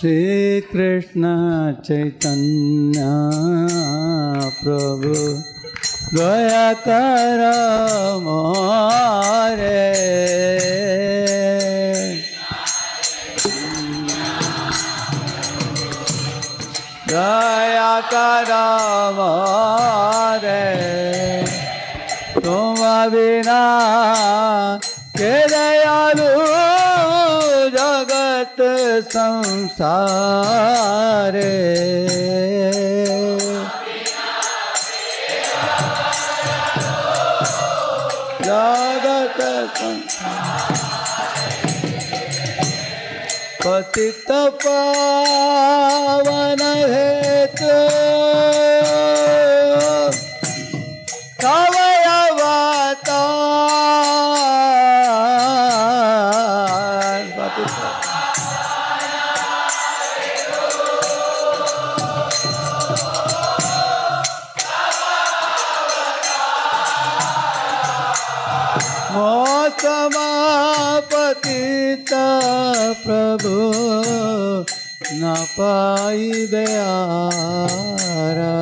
Shri Krishna Chaitanya Prabhu Daya Kara More Daya Kara More Tuma Bina Ke Dayalu Jagat Samsare Jagat Patita Pavana Hetu Kavayavatar Patita Mosama Patita Prabhu Napai Beara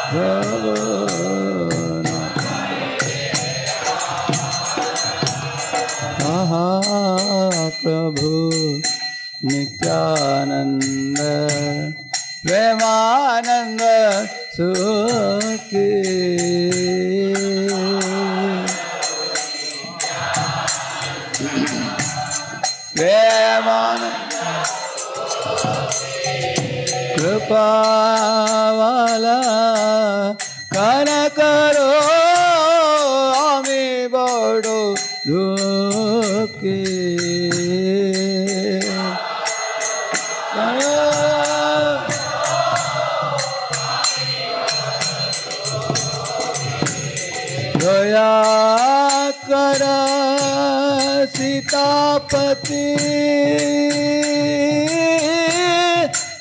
Prabhu Maha Prabhu Nityananda Premananda Sukhi Premananda Kripavala Kanakaro Ami Bodo Dukhi Daya Kara Sitapati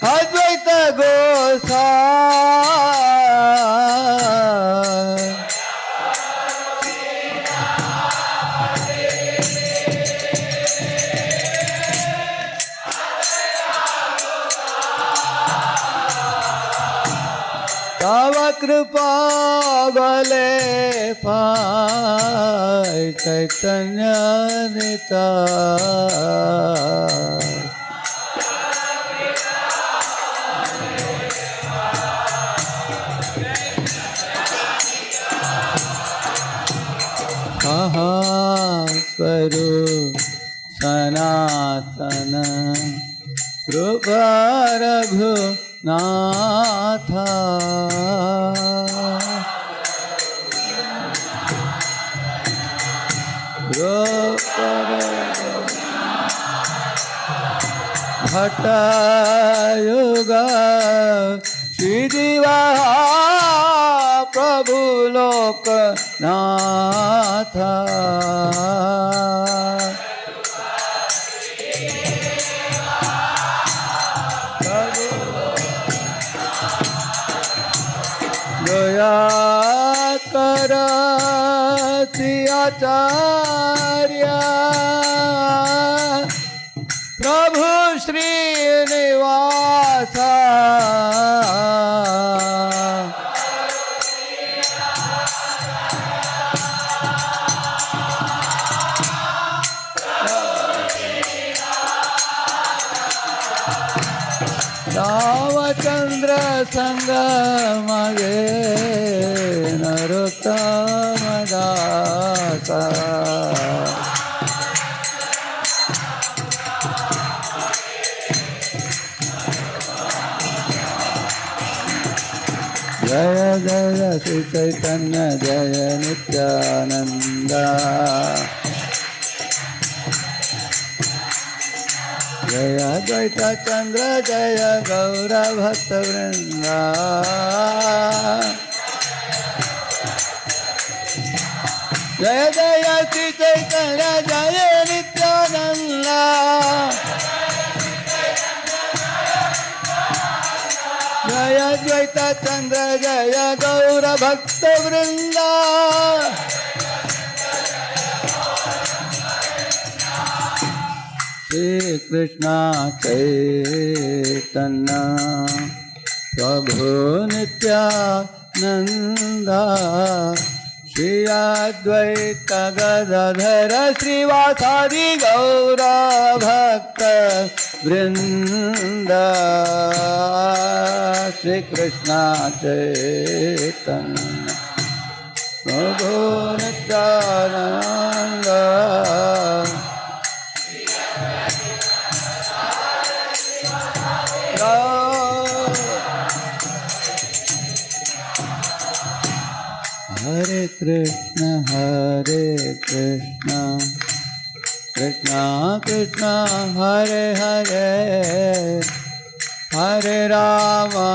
Advaita Gosai Tava Kripa Bale Pai Chaitanya Nitai Maha Swarup Sanatana Rupa Raghu Natha Rupa Bhatta Yuga Shridiva Prabhu Loka Natha Daya Kara Acharya Prabhu Shri Nivasa Ramachandra Sangamage Narottama Dasa Jaya Jaya Sri Chaitanya Jaya Nityananda Jaya Advaita Chandra Jaya Gaura Bhakta Vrinda Jaya Jaya Sri Chaitanya Jaya Nityananda Jaya Advaita Chandra Jaya Gaura Bhakta Vrinda Shri Krishna Chaitanya Prabhu Nityananda Shri Advaita Gadadhara Srivasadi Gaura Bhakta Vrinda Shri Krishna Chaitanya Prabhu Nityananda Hare Krishna, Krishna Krishna, Hare Hare, Hare Rama,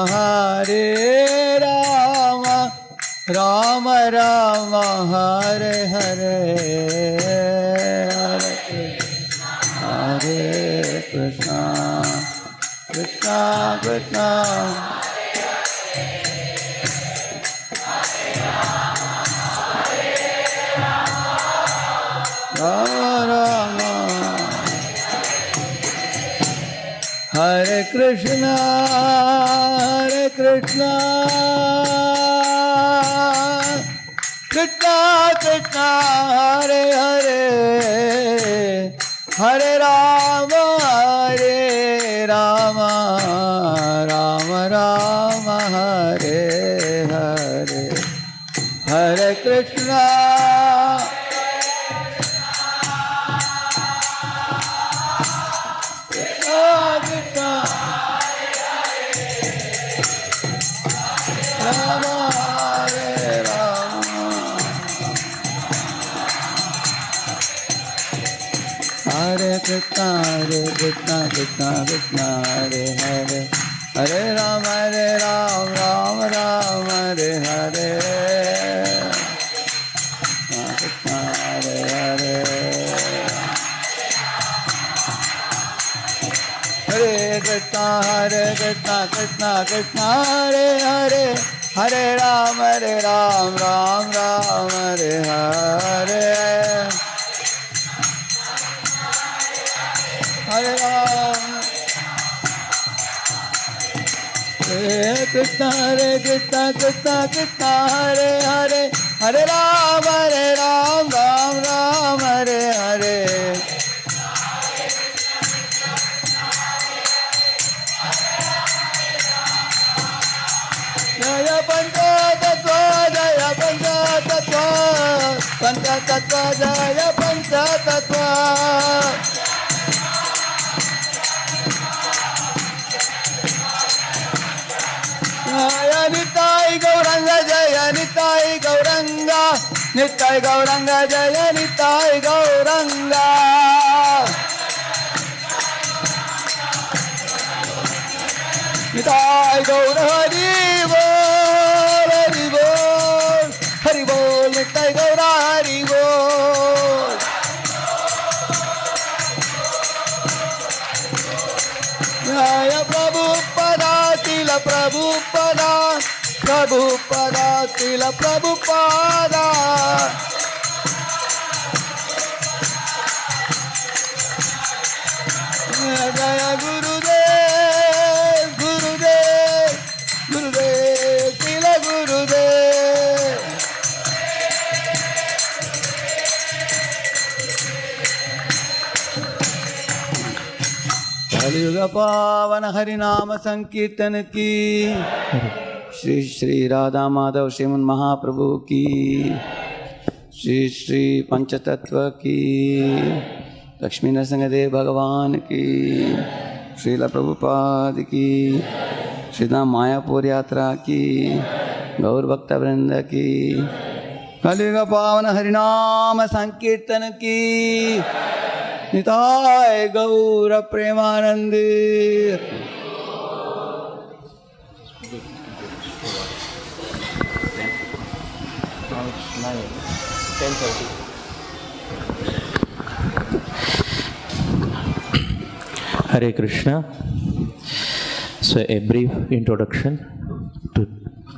Rama Rama, Hare Hare, Hare Krishna, Krishna Krishna. Hare Krishna, Krishna Krishna, Hare Hare, Hare Rama, Rama Rama, Hare Hare, Hare Krishna. Hare Krishna, Krishna Krishna, Hare Hare, Hare Rama, Rama Rama, Hare Hare, Krishna Hare Hare, Hare Krishna, Krishna Krishna, Hare Hare, Hare Rama, Rama Hare Hare. Hare Rama, Hare Krishna, Krishna Krishna, Hare Hare, Hare Rama, Rama Hare Hare. Jaya Panchatattva, Jaya Panchatattva, Panchatattva, Jaya Panchatattva. Jaya Nitai Gauranga, Jaya Nitai Gauranga, Nitai Gauranga, Jaya Nitai Gauranga. Nitai Gaur Hari Bol, Hari Bol, Hari Bol, Nitai Gaur Hari Bol. Jaya Prabhupada, Tila Prabhupada, Prabhupada, Tila Prabhupada. Jaya Gurudev, Gurudev, Gurudev, Tila Gurudev. Kaliyuga Pavana Harinama Sankirtan ki, Shri Shri Radha Madhav Shriman Mahaprabhu ki, Shri Shri Panchatattva ki, Lakshmi Narasimhadev Bhagavan ki, Srila Prabhupada ki, Srila Mayapur Yatra ki, Gaur Bhakta Vrinda ki, Kaliyuga Pavana Harinama Sankirtan ki, Nitai Gaura Premanandi. Hare Krishna. So a brief introduction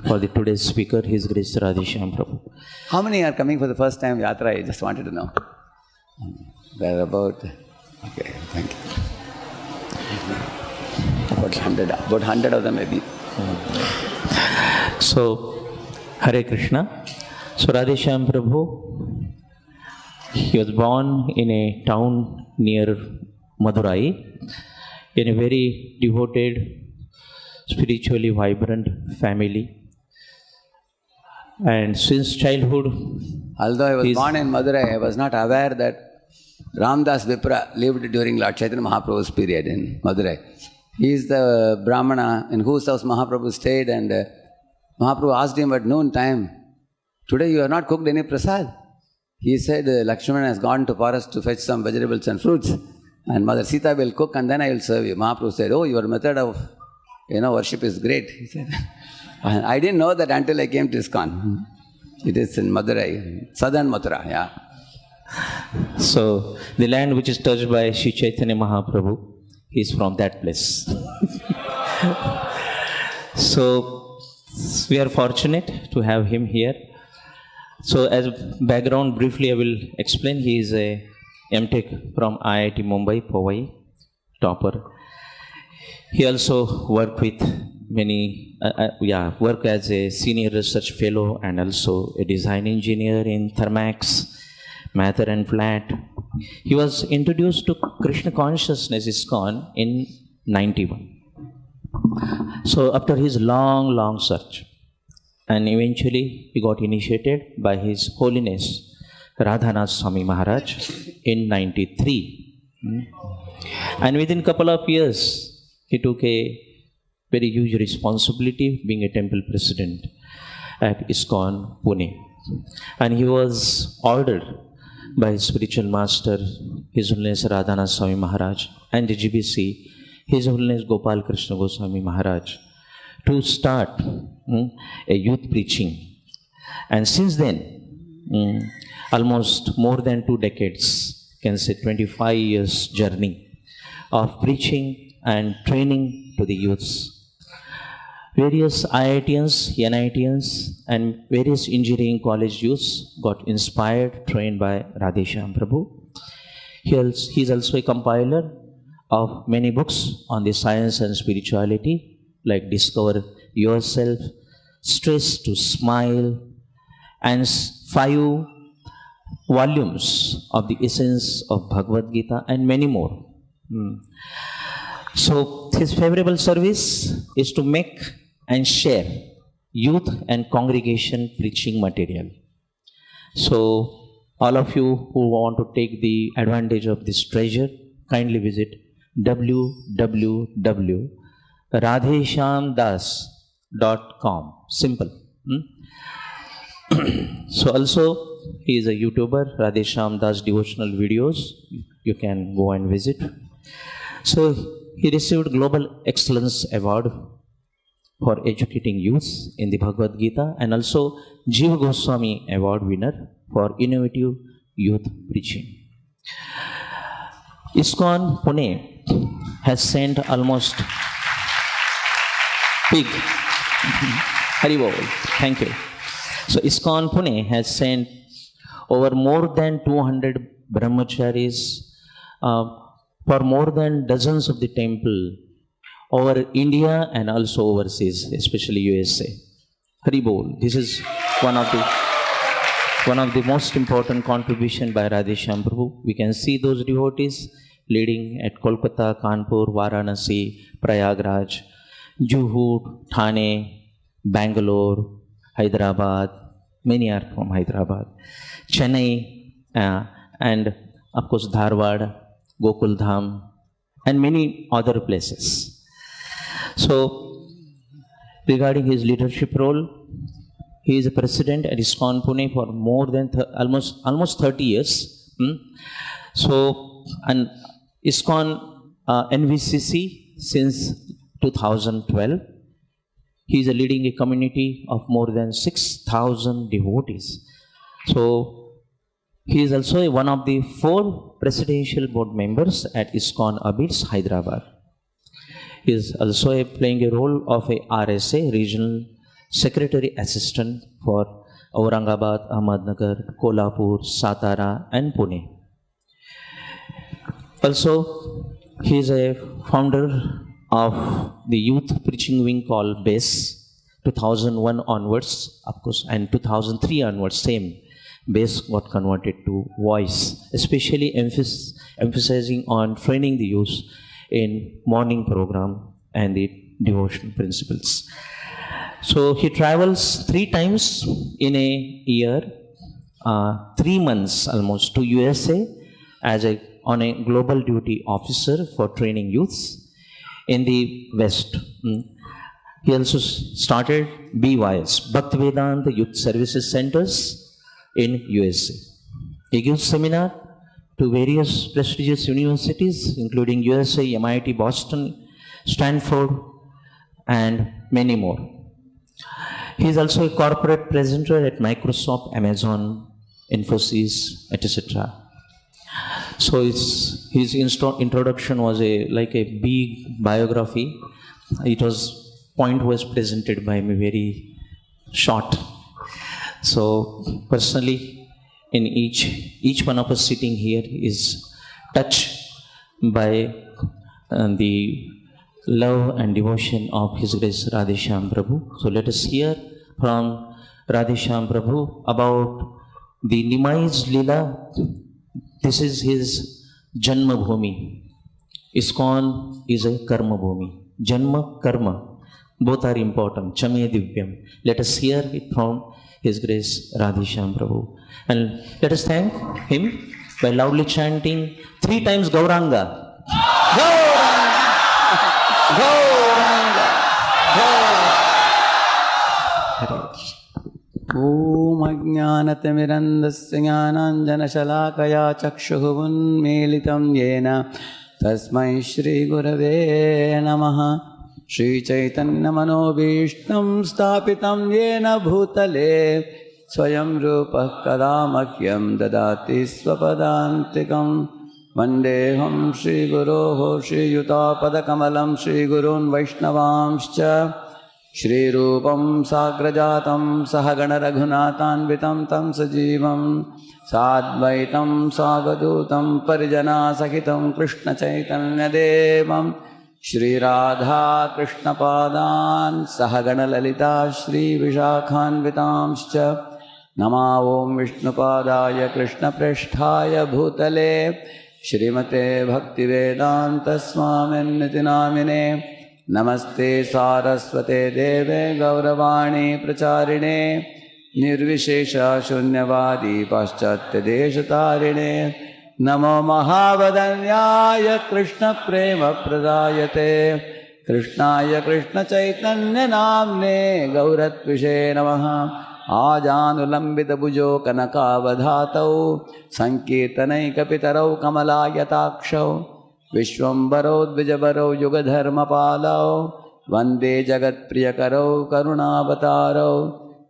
for the today's speaker, His Grace Radheshyam Prabhu. How many are coming for the first time Yatra? I just wanted to know. There are about Okay, thank you. About 100 of them maybe. So, Hare Krishna. So, Radheshyam Prabhu, he was born in a town near Madurai, in a very devoted, spiritually vibrant family. And since childhood, Although I was born in Madurai, I was not aware that Ramdas Vipra lived during Lord Chaitanya Mahaprabhu's period in Madurai. He is the Brahmana in whose house Mahaprabhu stayed, and Mahaprabhu asked him at noon time, "Today you have not cooked any prasad." He said, "Lakshmana has gone to forest to fetch some vegetables and fruits, and Mother Sita will cook and then I will serve you." Mahaprabhu said, "Oh, your method of worship is great," he said. I didn't know that until I came to ISKCON. It is in Madurai, southern Mathura, yeah. So, the land which is touched by Sri Chaitanya Mahaprabhu, he is from that place. So, we are fortunate to have him here. So, as background, briefly I will explain. He is a MTech from IIT Mumbai, Powai, topper. He also worked with work as a senior research fellow and also a design engineer in Thermax, Mather and Flat. He was introduced to Krishna consciousness ISKCON in 91. So after his long search, and eventually he got initiated by His Holiness Radhanath Swami Maharaj in 93. And within a couple of years, he took a very huge responsibility being a temple president at ISKCON Pune. And he was ordered by his spiritual master, His Holiness Radhanath Swami Maharaj, and the GBC, His Holiness Gopal Krishna Goswami Maharaj, to start a youth preaching. And since then, almost more than 2 decades, can say 25 years journey of preaching and training to the youths. Various IITians, NITians, and various engineering college youths got inspired, trained by Radheshyam Prabhu. He is also a compiler of many books on the science and spirituality, like Discover Yourself, Stress to Smile, and 5 volumes of the essence of Bhagavad Gita, and many more. So his favorable service is to make and share youth and congregation preaching material. So all of you who want to take the advantage of this treasure, kindly visit www.radheshyamdas.com. Simple. So also he is a YouTuber, Radheshyamdasdevotionalvideos. You can go and visit. So he received Global Excellence Award for educating youth in the Bhagavad Gita, and also Jiva Goswami Award winner for innovative youth preaching. ISKCON Pune has sent almost big. Haribol, thank you. So ISKCON Pune has sent over more than 200 brahmacharis for more than dozens of the temple over India and also overseas, especially USA. Haribol, this is one of the most important contribution by Radheshyam Prabhu. We can see those devotees leading at Kolkata, Kanpur, Varanasi, Prayagraj, Juhu, Thane, Bangalore, Hyderabad. Many are from Hyderabad, Chennai, and of course Dharwad, Gokul Dham, and many other places. So, regarding his leadership role, he is a president at ISKCON Pune for more than almost 30 years. So, and ISKCON NVCC since 2012. He is leading a community of more than 6,000 devotees. So, he is also one of the 4 presidential board members at ISKCON Abits, Hyderabad. He is also playing a role of a RSA, Regional Secretary Assistant for Aurangabad, Ahmednagar, Kolhapur, Satara, and Pune. Also, he is a founder of the youth preaching wing called BASE, 2001 onwards, of course, and 2003 onwards, same. BASE got converted to voice, especially emphasizing on training the youth in morning program and the devotional principles. So he travels 3 times in a year, 3 months almost, to USA on a global duty officer for training youths in the West. He also started BYS, Bhaktivedanta Youth Services Centers in USA. He gives seminar to various prestigious universities, including USA, MIT, Boston, Stanford, and many more. He is also a corporate presenter at Microsoft, Amazon, Infosys, etc. So his introduction was like a big biography. It was point-wise presented by me, very short. So personally, in each one of us sitting here is touched by the love and devotion of His Grace Radheshyam Prabhu. So let us hear from Radheshyam Prabhu about the Nimai's lila. This is his Janma Bhumi. ISKCON is a Karma Bhumi. Janma, Karma, both are important. Chame Divyam. Let us hear it from His Grace Radheshyam Prabhu. And let us thank him by loudly chanting 3 times Gauranga. Gauranga! Gauranga! Gauranga! Om Ajnanatimirandasya Jnananjanashalakaya Chakshuh Unmilitam Yena Tasmai Shri Gurave Namaha. Shri Chaitanya Manobhishtam Stapitam Yena Bhutale Swayam Rupah Kadamakyam Dadati Swapadantikam Vandeham Shri Guroho Shri Yutapadakkamalam Shri Gurun Vaishnavamscha Shri Rupam Sagrajatam Sahagana Raghunathanvitam Tam Sajivam Sadvaitam Savadutam Parijana Sahitam Krishna Chaitanya Devam Shri Radha Krishna Padan Sahagana Lalita Shri Vishakhanvitamscha Nama Om Vishnupadaya Krishna Preshthaya Bhutale Shrimate Bhaktivedanta Swaminiti Namine Namaste Saraswate Deve Gauravani Pracharine Nirvishesha Shunyavadi Paschatya Deshatarine Namo Mahavadanyaya Krishna Prema Pradayate Krishnaya Krishna Chaitanya Namne Gauratvishe Namaha Ajanulambita Bhujo Kanakavadhatau Sankirtanaikapitaro Kamalayatakshav Vishwambaro Dvijabaro Yugadharmapalao Vande Jagat Priyakaro Karunavataro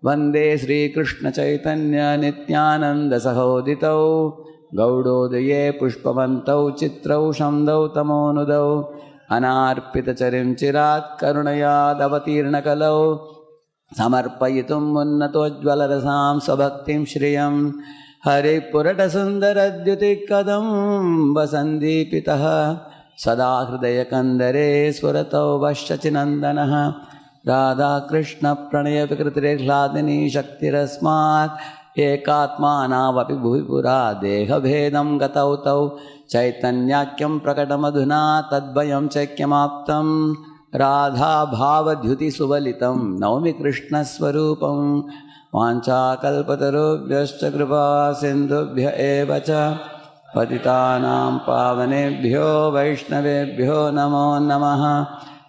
Vande Sri Krishna Chaitanya Nityananda Sahoditau Gaudodaye Pushpavantau Chitrau Shamdau Tamonudau Anarpita Charim Chirat Karunayad Avatirnakalau Samarpayitum Munnatojvalarasam Sabhaktim Shriyam Hare Purata Sundaradhyuti Kadam Vasandi Pitaha Sada Hridaya Kandare Swaratau Vashachinandanaha Radha Krishna Pranaya Vikritire Hladini Shaktirasmat Ekatmanavapi Bhuvipura Deha Bhedam Gatautau Chaitanyakyam Prakatamadhuna Tadvayam Chakyamaptam Radha Bhavadhyuti Suvalitam Naumi Krishna Swarupam Vancha kalpatarubhyascha kripa sindhubhya evacha patitanam pavanebhyo vaishnavebhyo namo namaha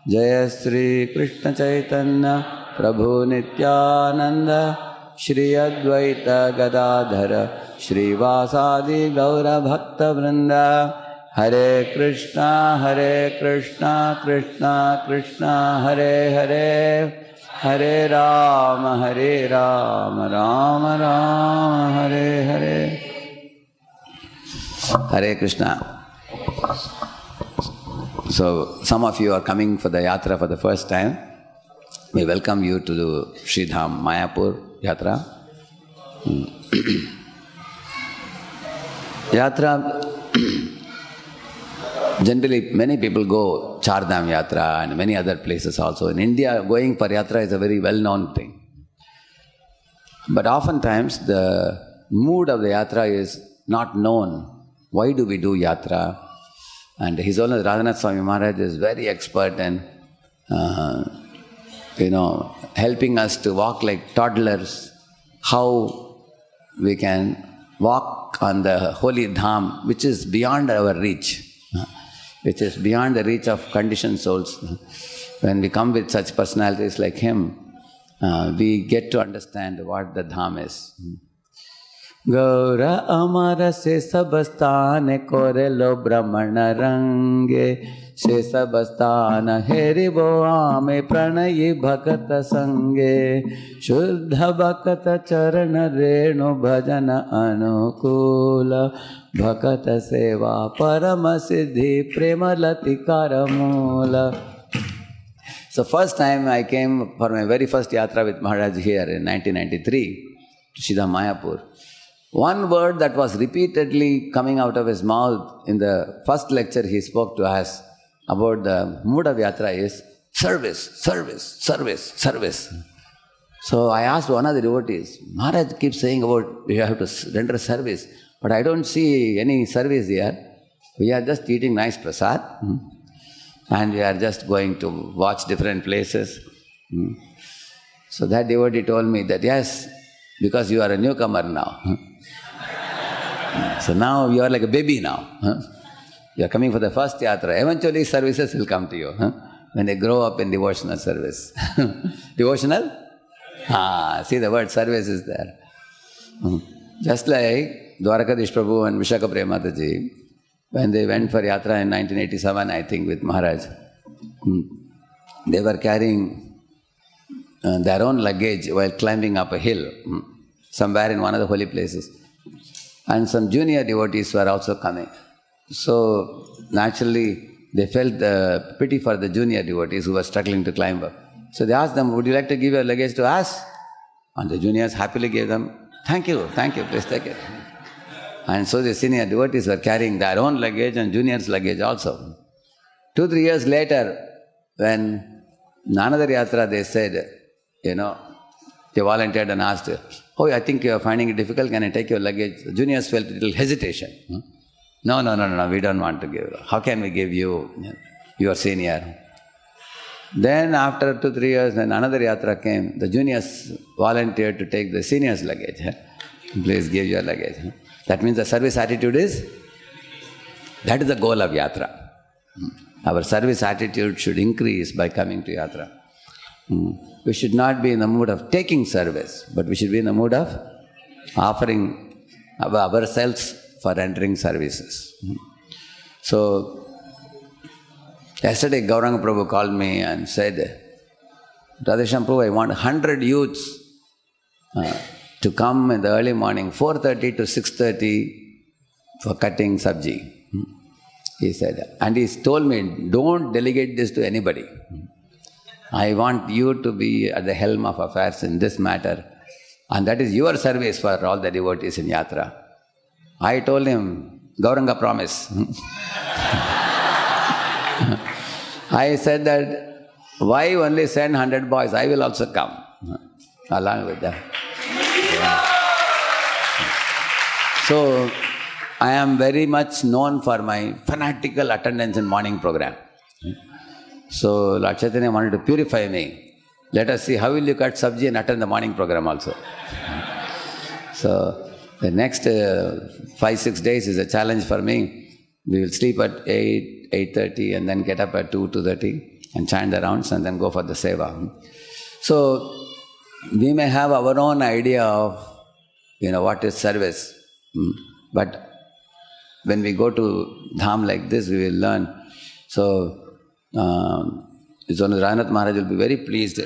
Jaya Sri Krishna Chaitanya Prabhu Nityananda Shri Advaita Gadadhara Shri Vasadi Gaura Bhakta Vrinda Hare Krishna Krishna Krishna Hare Hare Hare Rama, Rama Rama, Hare Hare. Hare Krishna. So, some of you are coming for the Yatra for the first time. We welcome you to the Sridham Mayapur Yatra. Yatra Generally, many people go Chardham Yatra and many other places also. In India, going for Yatra is a very well-known thing. But oftentimes, the mood of the Yatra is not known. Why do we do Yatra? And His Holiness Radhanath Swami Maharaj is very expert in, helping us to walk like toddlers, how we can walk on the holy dham, which is beyond our reach, which is beyond the reach of conditioned souls. When we come with such personalities like him, we get to understand what the dham is. Gaura amara se sabastane korelo brahmana range se sabastana heribo ame pranayi bhakata sange shuddha bhakata charana renu bhajana anukula bhakata seva parama siddhi prema latikara mula. So first time I came for my very first yatra with Maharaj here in 1993 to Siddha Mayapur. One word that was repeatedly coming out of his mouth in the first lecture he spoke to us about the mood of yatra is service, service, service, service. So I asked one of the devotees, Maharaj keeps saying about you have to render service, but I don't see any service here. We are just eating nice prasad and we are just going to watch different places. So that devotee told me that yes, because you are a newcomer now. So now you are like a baby now. You are coming for the first yatra. Eventually services will come to you when they grow up in devotional service. Devotional? See the word service is there. Just like Dwarakadish Prabhu and Vishaka Premataji, when they went for yatra in 1987, I think, with Maharaj, they were carrying their own luggage while climbing up a hill, somewhere in one of the holy places. And some junior devotees were also coming. So naturally, they felt the pity for the junior devotees who were struggling to climb up. So they asked them, would you like to give your luggage to us? And the juniors happily gave them, thank you, please take it. And so the senior devotees were carrying their own luggage and juniors' luggage also. 2-3 years later, when in another yatra they said, they volunteered and asked, oh, I think you are finding it difficult, can I take your luggage? The juniors felt a little hesitation. No, we don't want to give. How can we give you? You are senior. Then after 2-3 years, when another yatra came, the juniors volunteered to take the seniors' luggage. Please give your luggage. That means the service attitude that is the goal of yatra. Our service attitude should increase by coming to yatra. We should not be in the mood of taking service, but we should be in the mood of offering ourselves for rendering services. So, yesterday Gauranga Prabhu called me and said, Radheshyam Prabhu, I want 100 youths to come in the early morning, 4:30 to 6:30 for cutting sabji. He said, and he told me, don't delegate this to anybody. I want you to be at the helm of affairs in this matter. And that is your service for all the devotees in Yatra. I told him, Gauranga promise. I said that, why only send 100 boys? I will also come along with them. So, I am very much known for my fanatical attendance in morning program. So, Lord Chaitanya wanted to purify me. Let us see how will you cut sabji and attend the morning program also. So, the next 5-6 days is a challenge for me. We will sleep at 8:30 and then get up at 2:30 and chant the rounds and then go for the seva. So, we may have our own idea of, what is service. But when we go to dham like this, we will learn. So, His Holiness Radhanath Maharaj will be very pleased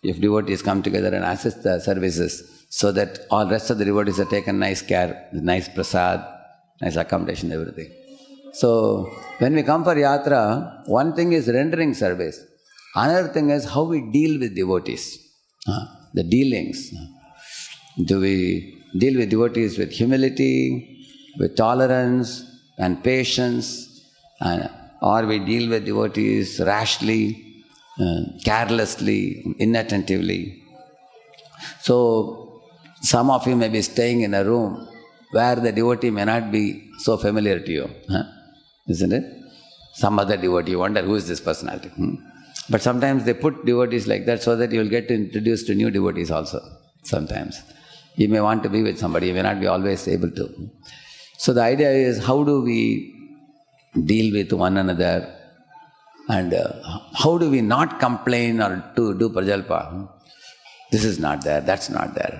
if devotees come together and assist the services, so that all rest of the devotees are taken nice care, nice prasad, nice accommodation, everything. So, when we come for yatra, one thing is rendering service. Another thing is how we deal with devotees. The dealings. Do we deal with devotees with humility, with tolerance and patience, or we deal with devotees rashly, carelessly, inattentively. So, some of you may be staying in a room where the devotee may not be so familiar to you, isn't it? Some other devotee, you wonder who is this personality. But sometimes they put devotees like that so that you will get introduced to new devotees also, sometimes. You may want to be with somebody, you may not be always able to. So the idea is, how do we deal with one another, and how do we not complain or to do prajalpa? This is not there, that's not there.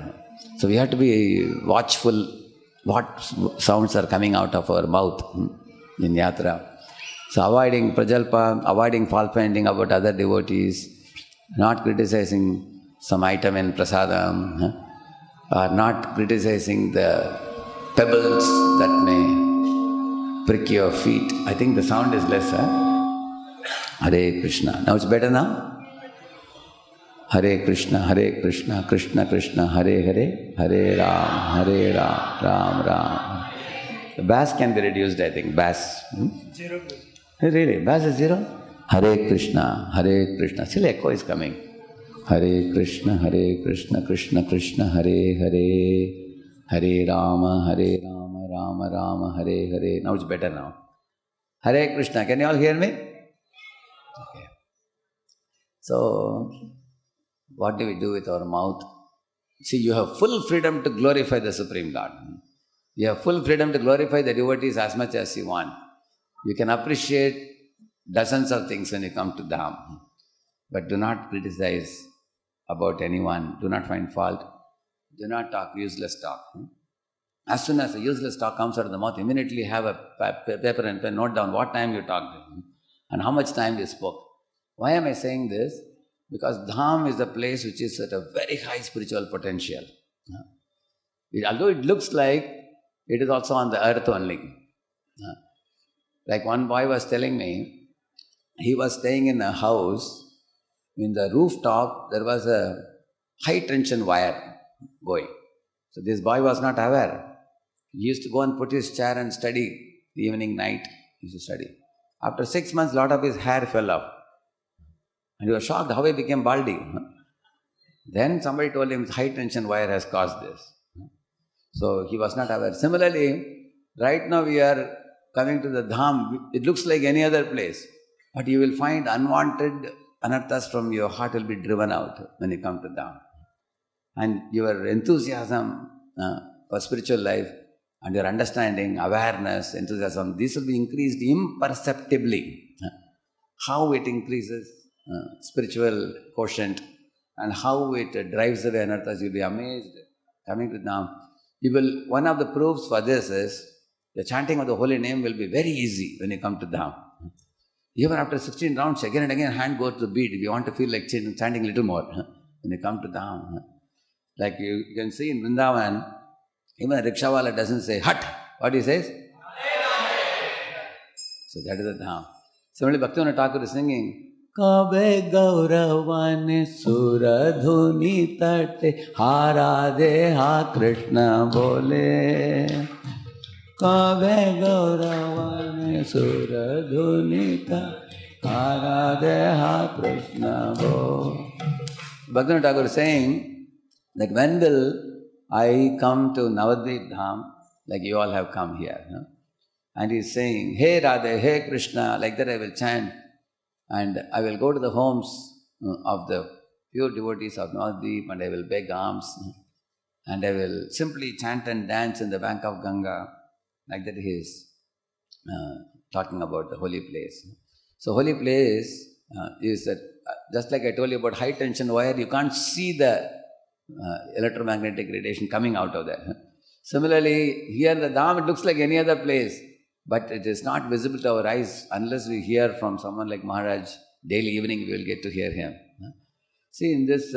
So we have to be watchful what sounds are coming out of our mouth in Yatra. So avoiding prajalpa, avoiding fault finding about other devotees, not criticizing some item in prasadam, or not criticizing the pebbles that may prick your feet. I think the sound is less, Hare Krishna. Now it's better now? Hare Krishna, Krishna Krishna, Hare Hare, Hare Ram, Ram Ram. The bass can be reduced, I think. Bass. 0. Really? Bass is 0? Hare Krishna, Still echo is coming. Hare Krishna, Krishna Krishna, Hare Hare, Hare Rama, Rama Rama, Hare Hare. Now it's better now. Hare Krishna. Can you all hear me? Okay. So, what do we do with our mouth? See, you have full freedom to glorify the Supreme Lord. You have full freedom to glorify the devotees as much as you want. You can appreciate dozens of things when you come to Dham. But do not criticize about anyone. Do not find fault. Do not talk useless talk. As soon as a useless talk comes out of the mouth, immediately have a paper and pen, note down what time you talked and how much time you spoke. Why am I saying this? Because Dham is a place which is at a very high spiritual potential. Although it looks like it is also on the earth only. Like one boy was telling me, he was staying in a house. In the rooftop, there was a high tension wire going. So this boy was not aware. He used to go and put his chair and study evening, night. He used to study. After 6 months, a lot of his hair fell off. And he was shocked how he became baldy. Then somebody told him high tension wire has caused this. So he was not aware. Similarly, right now we are coming to the Dham. It looks like any other place. But you will find unwanted anarthas from your heart will be driven out when you come to Dham. And your enthusiasm for spiritual life and your understanding, awareness, enthusiasm, these will be increased imperceptibly. How it increases spiritual quotient and how it drives away anarthas, you'll be amazed. Coming to Dham, one of the proofs for this is the chanting of the holy name will be very easy when you come to Dham. Even after 16 rounds, again and again, hand goes to the beat. If you want to feel like chanting a little more when you come to Dham. Like you can see in Vrindavan, even a rickshawala doesn't say, "Hut." What he says? So that is the Dham. Similarly, Bhaktivinoda Thakur is singing, Kabe Gauravane Suradhuni Tate Harade Ha Krishna Bole. Kabe Gauravane Suradhuni Tate Harade Ha Krishna Bole. Bhaktivinoda Thakur is saying that when will I come to Navadvip Dham, like you all have come here. And he is saying, Hey Radha, Hey Krishna, like that I will chant. And I will go to the homes of the pure devotees of Navadvip and I will beg alms. And I will simply chant and dance in the bank of Ganga. Like that he is talking about the holy place. So holy place is that, just like I told you about high tension wire, you can't see the electromagnetic radiation coming out of there. Similarly, here the Dham, it looks like any other place, but it is not visible to our eyes unless we hear from someone like Maharaj. Daily evening we will get to hear him. See, in this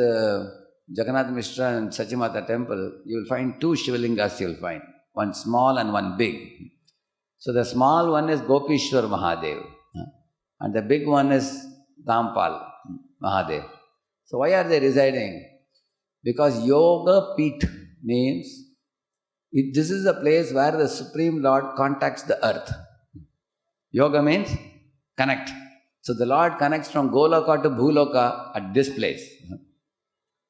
Jagannath Mishra and Sachimata temple, you will find 2 Shivalingas you will find. One small and one big. So the small one is Gopishwar Mahadev. And the big one is Dhampal Mahadev. So why are they residing? Because Yogapeeth means this is a place where the Supreme Lord contacts the earth. Yoga means connect. So the Lord connects from Goloka to Bhuloka at this place.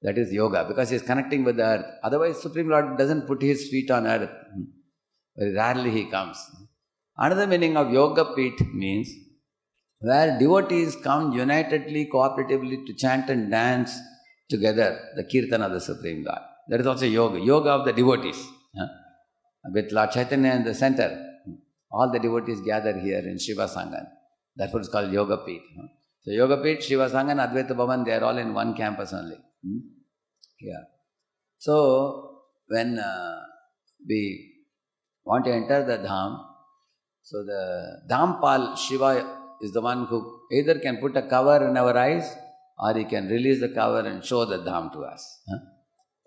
That is yoga, because he is connecting with the earth. Otherwise, Supreme Lord doesn't put his feet on earth. Very rarely he comes. Another meaning of Yogapeeth means where devotees come unitedly, cooperatively to chant and dance together the Kirtan of the Supreme Lord. That is also yoga, yoga of the devotees. With Lord Chaitanya in the center, all the devotees gather here in Shiva Sangan. Therefore it's called Yogapeeth. So Yogapeeth, Shiva Sangan, Advaita Bhavan, they are all in one campus only. Yeah. So when we want to enter the Dham, so the Dhampal Shiva is the one who either can put a cover in our eyes or he can release the cover and show the Dham to us.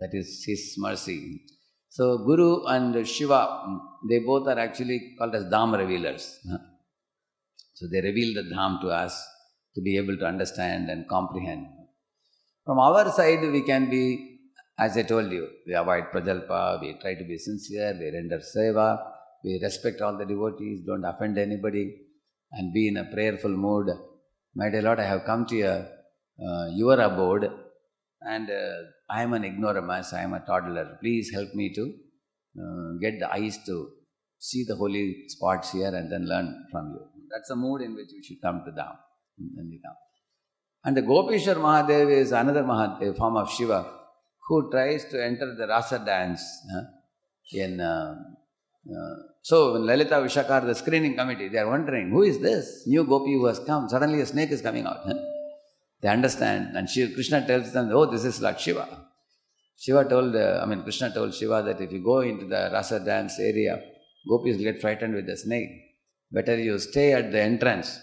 That is his mercy. So Guru and Shiva, they both are actually called as Dham revealers. So they reveal the Dham to us to be able to understand and comprehend. From our side, we can be, as I told you, we avoid prajalpa, we try to be sincere, we render seva, we respect all the devotees, don't offend anybody, and be in a prayerful mood. My dear Lord, I have come to your abode, and I am an ignoramus, I am a toddler. Please help me to get the eyes to see the holy spots here and then learn from you. That's the mood in which we should come to Dham. Then we come. And the Gopishwar Mahadev is another Mahadev, form of Shiva, who tries to enter the rasa dance so when Lalita Vishakar, the screening committee, they are wondering, who is this new gopi who has come? Suddenly a snake is coming out. They understand, and Krishna tells them, oh, this is Lord Shiva. Krishna told Shiva that if you go into the rasa dance area, gopis get frightened with the snake. Better you stay at the entrance.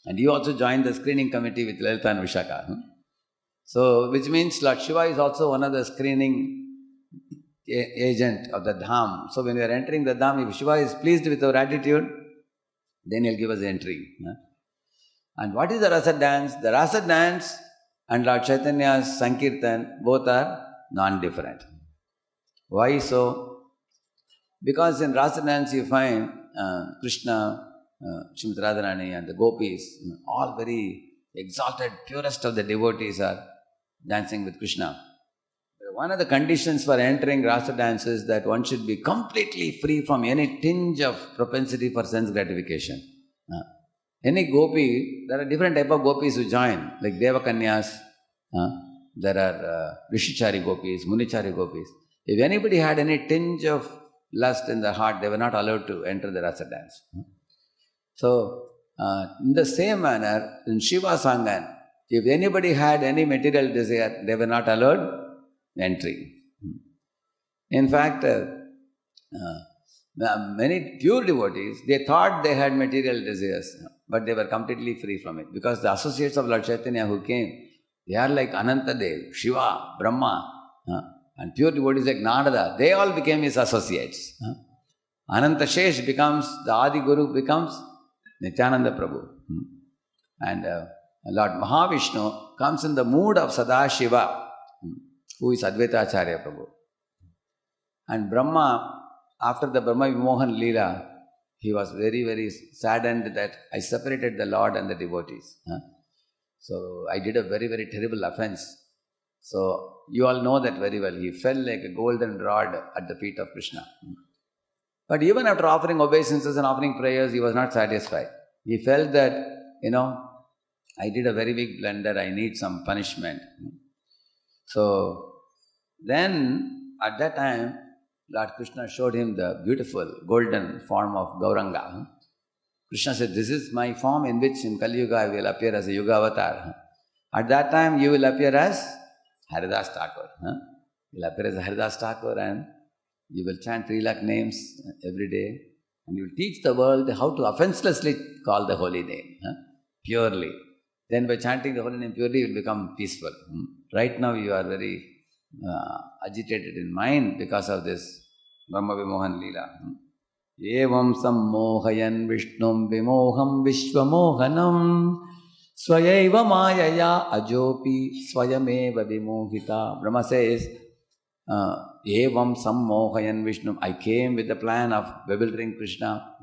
And you also join the screening committee with Lalita and Vishaka. So, which means Lord Shiva is also one of the screening agent of the Dham. So when we are entering the Dham, if Shiva is pleased with our attitude, then he'll give us entry. And what is the rasa dance? The rasa dance and Lord Chaitanya's Sankirtan, both are non-different. Why so? Because in rasa dance you find Krishna, Srimati Radharani and the gopis, all very exalted, purest of the devotees are dancing with Krishna. One of the conditions for entering rasa dance is that one should be completely free from any tinge of propensity for sense gratification. Any gopi, there are different type of gopis who join, like Devakanyas, there are Rishichari gopis, Munichari gopis. If anybody had any tinge of lust in their heart, they were not allowed to enter the rasa dance. So, in the same manner, in Shiva Sangan, if anybody had any material desire, they were not allowed entry. In fact, many pure devotees, they thought they had material desires, but they were completely free from it. Because the associates of Lord Chaitanya who came, they are like Anantadev, Shiva, Brahma, and pure devotees like Narada, they all became his associates. Anantashesh becomes, the Adi Guru becomes Nityananda Prabhu. And Lord Mahavishnu comes in the mood of Sadashiva, who is Advaita Acharya Prabhu. And Brahma, after the Brahma Vimohan Lila, he was very, very saddened that I separated the Lord and the devotees. So I did a very, very terrible offense. So you all know that very well. He fell like a golden rod at the feet of Krishna. But even after offering obeisances and offering prayers, he was not satisfied. He felt that, I did a very big blunder, I need some punishment. So then, at that time, Lord Krishna showed him the beautiful golden form of Gauranga. Krishna said, this is my form in which in Kaliyuga I will appear as a Yuga avatar. At that time, you will appear as Haridas Thakur. You will appear as Haridas Thakur and you will chant 3 lakh names every day. And you will teach the world how to offenselessly call the holy name, purely. Then by chanting the holy name purely, you will become peaceful. Right now you are very agitated in mind because of this Brahma Vimohan Lila. Evam sammohayan vishnum vimoham vishvamohanam swayaiva mayaya ajopi swayameva vimohita. Brahma says, evam sammohayan vishnum. I came with the plan of bewildering Krishna.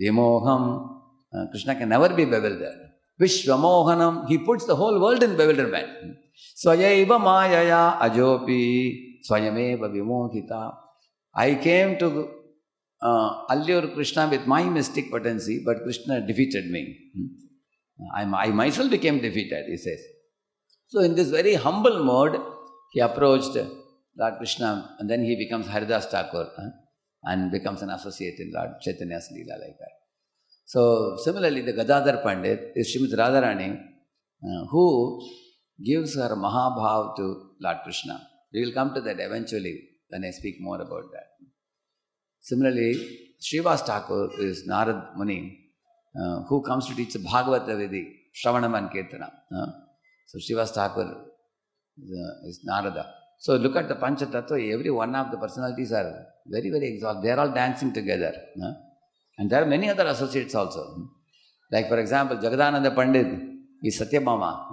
Vimoham. Krishna can never be bewildered. Vishwamohanam, he puts the whole world in bewilderment. Swayaiva mayaya ajopi swayameva vimohita. I came to allure Krishna with my mystic potency, but Krishna defeated me. I myself became defeated, he says. So in this very humble mode, he approached Lord Krishna, and then he becomes Haridas Thakur and becomes an associate in Lord Chaitanya's lila like that. So similarly, the Gadadhar Pandit is Srimati Radharani, who gives her Mahabhav to Lord Krishna. We will come to that eventually when I speak more about that. Similarly, Srivas Thakur is Narad Muni, who comes to teach the Bhagavata Vidi, Shravanam and Kirtana. So Srivas Thakur is Narada. So look at the Panchatattva, every one of the personalities are very, very exalted. They are all dancing together. And there are many other associates also. Like for example, Jagadananda Pandit is Satyabhama.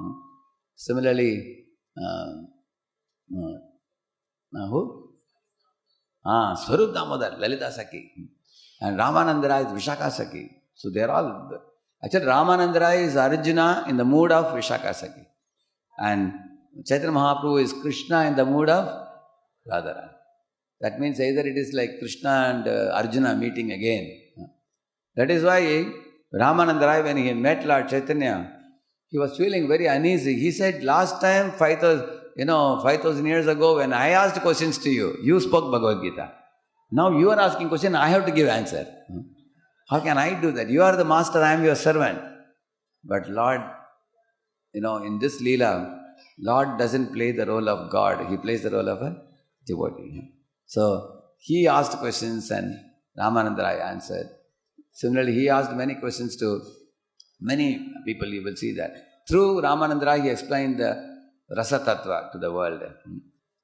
Similarly, who? Swarup Damodar, Lalita Saki. And Ramananda Rai is Vishaka Saki. So they are all... Actually, Ramananda Rai is Arjuna in the mood of Vishaka Saki. And Chaitanya Mahaprabhu is Krishna in the mood of Radharani. That means either it is like Krishna and Arjuna meeting again. That is why Ramananda Rai, when he met Lord Chaitanya, he was feeling very uneasy. He said, last time 5,000 years ago when I asked questions to you, you spoke Bhagavad Gita. Now you are asking question, I have to give answer. How can I do that? You are the master, I am your servant. But Lord, in this lila, Lord doesn't play the role of God. He plays the role of a devotee. So he asked questions and Ramananda Rai answered. Similarly, he asked many questions to many people, you will see that. Through Ramananda Rai, he explained the Rasa Tattva to the world.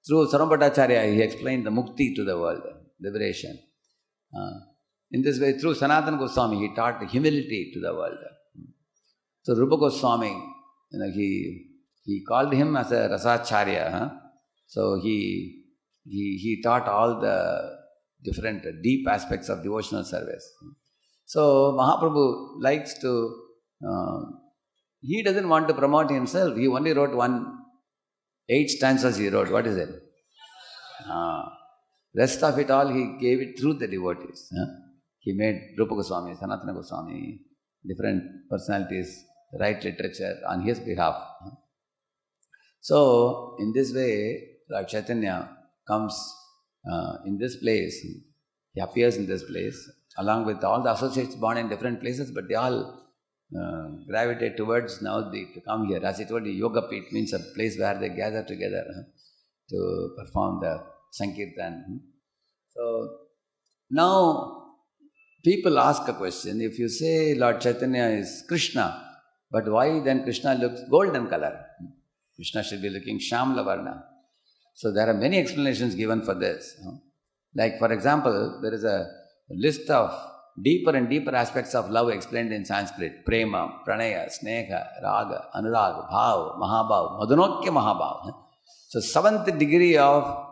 Through Sarvabhattacharya, he explained the Mukti to the world, liberation. In this way, through Sanatana Goswami, he taught humility to the world. So Rupa Goswami, he called him as a Rasacharya. So he taught all the different deep aspects of devotional service. So Mahaprabhu likes to, he doesn't want to promote himself. He only wrote 8 stanzas he wrote. What is it? Rest of it all he gave it through the devotees. He made Rupa Goswami, Sanatana Goswami, different personalities write literature on his behalf. So in this way, Lord Chaitanya comes in this place. He appears in this place along with all the associates born in different places, but they all gravitate towards Navadvip to come here. As I told you, Yogapeeth means a place where they gather together to perform the Sankirtan. So now people ask a question. If you say Lord Chaitanya is Krishna, but why then Krishna looks golden color? Krishna should be looking Shyamala Varna. So there are many explanations given for this. Like for example, there is a list of deeper and deeper aspects of love explained in Sanskrit. Prema, Pranaya, Sneha, Raga, Anurag, Bhav, Mahabhav, Madhunokya Mahabhav. So 7th degree of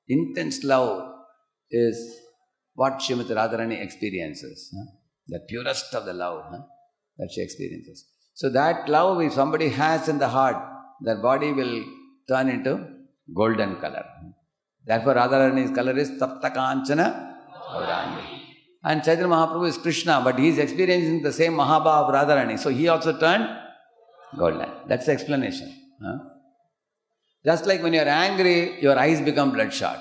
intense love is what Srimati Radharani experiences. The purest of the love that she experiences. So that love, if somebody has in the heart, their body will turn into golden color. Therefore Radharani's color is Tapta Kanchana Gaurani. And Chaitanya Mahaprabhu is Krishna, but he is experiencing the same Mahabhav of Radharani. So he also turned golden. That's the explanation. Just like when you are angry, your eyes become bloodshot.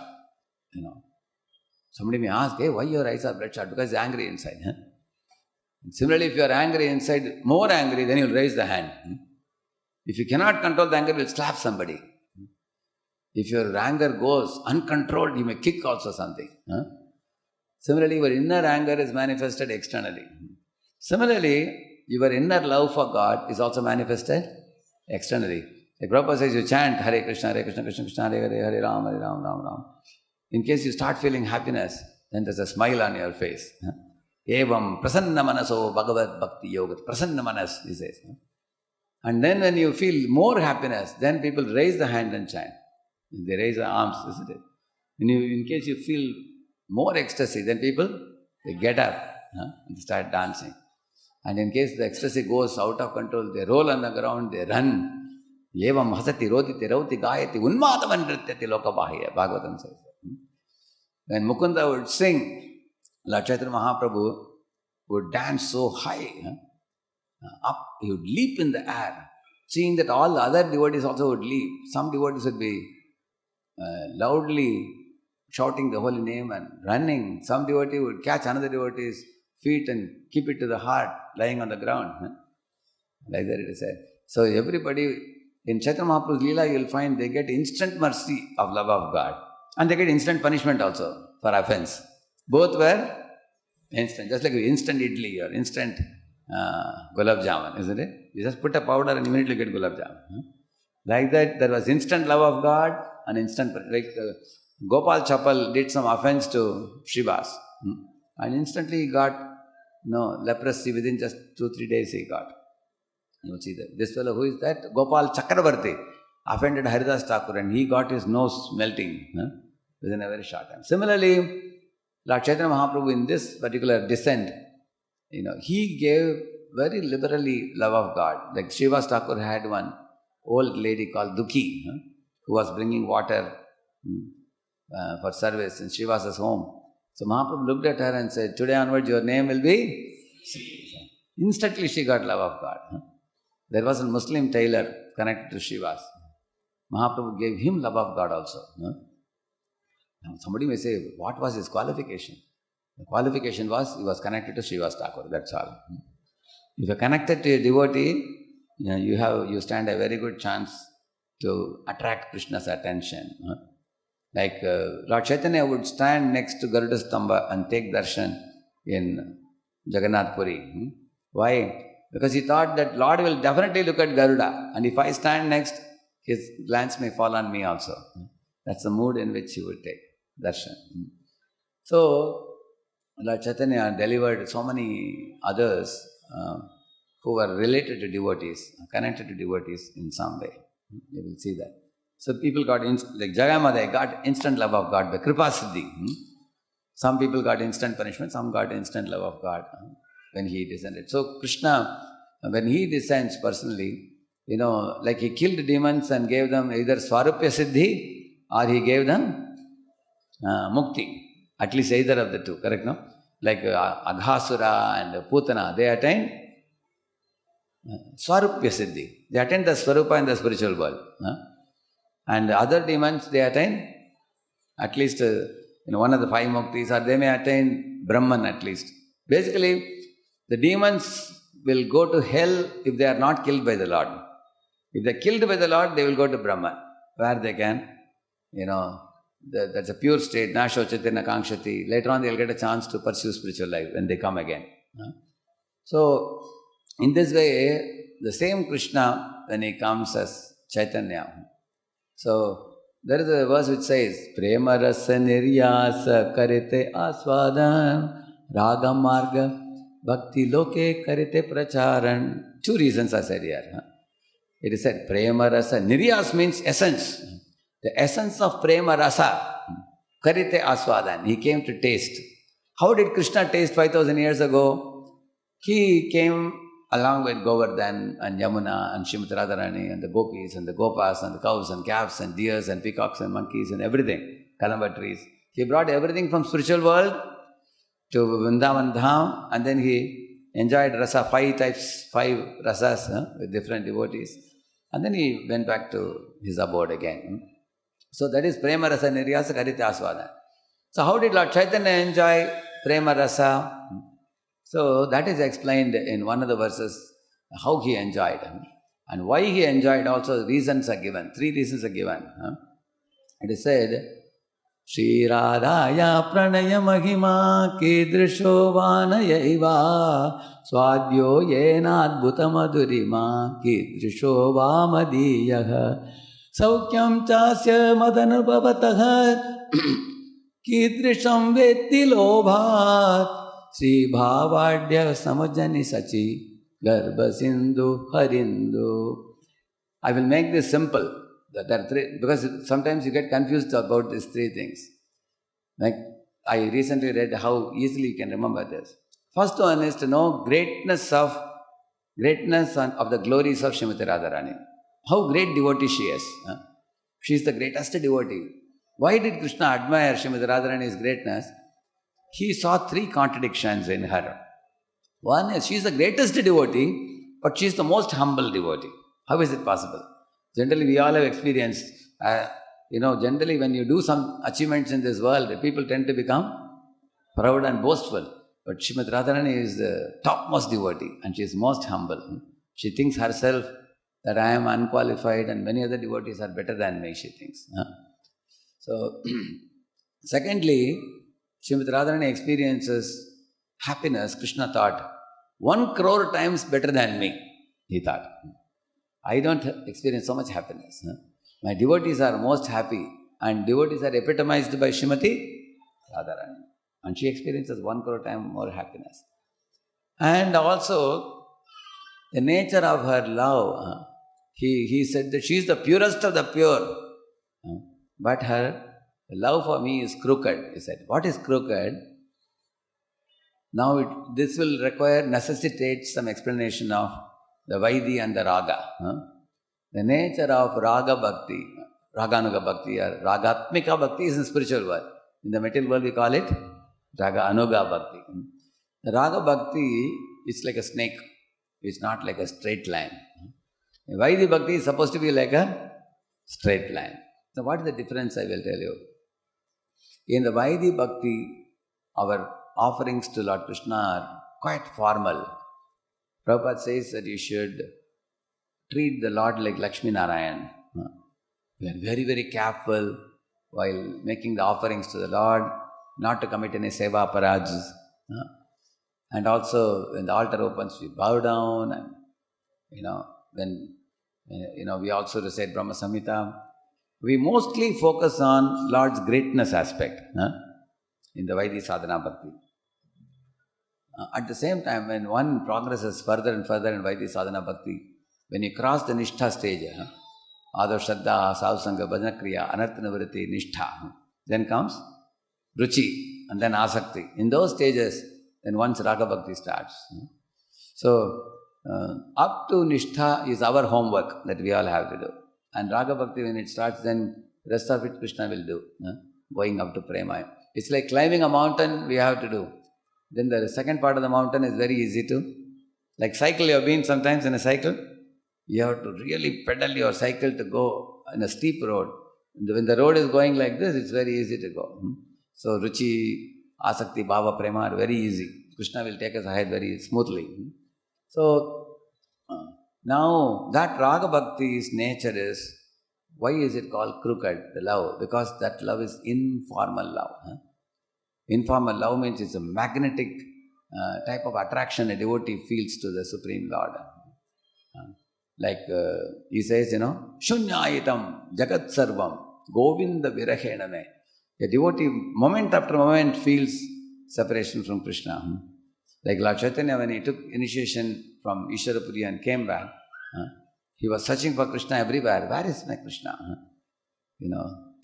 Somebody may ask, hey, why your eyes are bloodshot? Because you're angry inside. And similarly, if you are angry inside, more angry, then you'll raise the hand. If you cannot control the anger, you'll slap somebody. If your anger goes uncontrolled, you may kick also something. Similarly, your inner anger is manifested externally. Similarly, your inner love for God is also manifested externally. Like Prabhupada says, you chant Hare Krishna, Krishna Krishna, Hare Hare, Hare Ram, Ram Ram. In case you start feeling happiness, then there's a smile on your face. Evam prasanna manaso bhagavad bhakti yoga. Prasanna manas, he says. And then when you feel more happiness, then people raise the hand and chant. They raise the arms, isn't it? In case you feel more ecstasy, then people, they get up and start dancing. And in case the ecstasy goes out of control, they roll on the ground, they run. Evam hasati roditi rauti gayati unmadavan nrityati lokabahya, Bhagavatam says. When Mukunda would sing, Lord Chaitanya Mahaprabhu would dance so high, up, he would leap in the air, seeing that all the other devotees also would leap. Some devotees would be loudly shouting the holy name and running. Some devotee would catch another devotee's feet and keep it to the heart, lying on the ground. Like that it is said. So everybody, in Chaitanya Mahaprabhu's lila, you will find they get instant mercy of love of God. And they get instant punishment also for offense. Both were instant, just like instant idli or instant gulab jamun, isn't it? You just put a powder and immediately get gulab jamun. Like that, there was instant love of God and instant, like Gopal Chapal did some offense to Srivas. And instantly he got leprosy within just 2-3 days he got. You will see that. This fellow, who is that? Gopal Chakravarti offended Haridas Thakur and he got his nose melting within a very short time. Similarly, Lord Chaitanya Mahaprabhu in this particular descent, he gave very liberally love of God. Like Srivas Thakur had one old lady called Dukhi, who was bringing water for service in Srivas's home. So Mahaprabhu looked at her and said, today onwards your name will be... Instantly she got love of God. There was a Muslim tailor connected to Srivas. Mahaprabhu gave him love of God also. Now somebody may say, what was his qualification? The qualification was, he was connected to Srivas Thakur, that's all. If you are connected to a devotee, you stand a very good chance to attract Krishna's attention. Like Lord Chaitanya would stand next to Garuda Stamba and take darshan in Jagannath Puri. Why? Because he thought that Lord will definitely look at Garuda, and if I stand next, his glance may fall on me also. That's the mood in which he would take darshan. So, Lord Chaitanya delivered so many others who were related to devotees, connected to devotees in some way. You will see that. So people got, like Jagamada got instant love of God by Kripa Siddhi. Some people got instant punishment, some got instant love of God when he descended. So Krishna, when he descends personally, like he killed demons and gave them either Swarupya Siddhi or he gave them Mukti. At least either of the two, correct, no? Like Aghasura and Putana, they attained Swarupya Siddhi. They attained the Swarupa in the spiritual world. And other demons, they attain at least one of the 5 muktis, or they may attain Brahman at least. Basically, the demons will go to hell if they are not killed by the Lord. If they are killed by the Lord, they will go to Brahman, where they can, that's a pure state, Nasho Chaitanya Kankshati. Later on, they will get a chance to pursue spiritual life when they come again. So, in this way, the same Krishna, when he comes as Chaitanya, so there is a verse which says, Prema rasa niryasa karite aswadan raga marga bhakti loke karite pracharan. 2 reasons are said here. It is said, Prema rasa, niryas means essence. The essence of Prema rasa, karite aswadan. He came to taste. How did Krishna taste 5,000 years ago? He came along with Govardhan and Yamuna and Srimati Radharani and the gopis and the gopas and the cows and calves and deers and peacocks and monkeys and everything, kalamba trees. He brought everything from spiritual world to Vrindavan Dham, and then he enjoyed rasa, 5 rasas with different devotees. And then he went back to his abode again. So that is Prema Rasa Niryasa Karita Aswada. So how did Lord Chaitanya enjoy Prema Rasa? So that is explained in one of the verses, how he enjoyed. And why he enjoyed also, reasons are given. 3 reasons are given. It is said, Shri Radhaya Pranaya Mahima Kidrisho Vanayaiva Swadyo Yena Adbhuta Madhurima Kidrisho Vamadiyaha Saukyam Chasya Madanubhavataha Kidrisham Vetti Lobhat Sri Bhavadya Samajani Sachi Garbha Sindhu Harindu. I will make this simple. There are 3, because sometimes you get confused about these 3 things. Like I recently read how easily you can remember this. First one is to know greatness of the glories of Srimati Radharani. How great devotee she is. She is the greatest devotee. Why did Krishna admire Srimati Radharani's greatness? He saw three contradictions in her. One is she is the greatest devotee, but she is the most humble devotee. How is it possible? Generally, we all have experienced, generally when you do some achievements in this world, people tend to become proud and boastful. But Srimati Radharani is the topmost devotee and she is most humble. She thinks herself that I am unqualified and many other devotees are better than me, she thinks. So, secondly, Srimati Radharani experiences happiness, Krishna thought, 1 crore times better than me, he thought. I don't experience so much happiness. My devotees are most happy and devotees are epitomized by Srimati Radharani. And she experiences 1 crore times more happiness. And also, the nature of her love, he said that she is the purest of the pure. But her love for me is crooked, he said. What is crooked? Now, this will necessitate some explanation of the Vaidhi and the Raga. The nature of Raga Bhakti, Raganuga Bhakti or Ragatmika Bhakti is in spiritual world. In the material world, we call it Raga Anuga Bhakti. The Raga Bhakti is like a snake. It's not like a straight line. Vaidhi Bhakti is supposed to be like a straight line. So what is the difference, I will tell you. In the Vaidhi Bhakti, our offerings to Lord Krishna are quite formal. Prabhupada says that you should treat the Lord like Lakshmi Narayan. We are very, very careful while making the offerings to the Lord, not to commit any seva aparadhas. And also, when the altar opens, we bow down, and when we also recite Brahma Samhita. We mostly focus on Lord's greatness aspect in the Vaidhi Sadhana Bhakti. At the same time, when one progresses further and further in Vaidhi Sadhana Bhakti, when you cross the Nishtha stage, Ado Shraddha, Savsanga, Bhajana Kriya, Anartha Nivritti, Nishtha, then comes Ruchi and then Asakti. In those stages, then one's Raga Bhakti starts. So, up to Nishtha is our homework that we all have to do. And Raga Bhakti, when it starts, then the rest of it Krishna will do, going up to Prema. It's like climbing a mountain, we have to do. Then the second part of the mountain is very easy to, like cycle, you have been sometimes in a cycle, you have to really pedal your cycle to go in a steep road. When the road is going like this, it's very easy to go. So Ruchi, Asakti, Bhava, Prema are very easy. Krishna will take us ahead very smoothly. So now that Raga Bhakti's nature is, why is it called crooked, the love? Because that love is informal love. Informal love means it's a magnetic type of attraction a devotee feels to the Supreme Lord. Like he says, Shunyayitam Jagat Sarvam Govinda Virahename. A devotee, moment after moment, feels separation from Krishna. Like Lord Chaitanya, when he took initiation from Isvara Puri and came back, he was searching for Krishna everywhere. Where is my Krishna?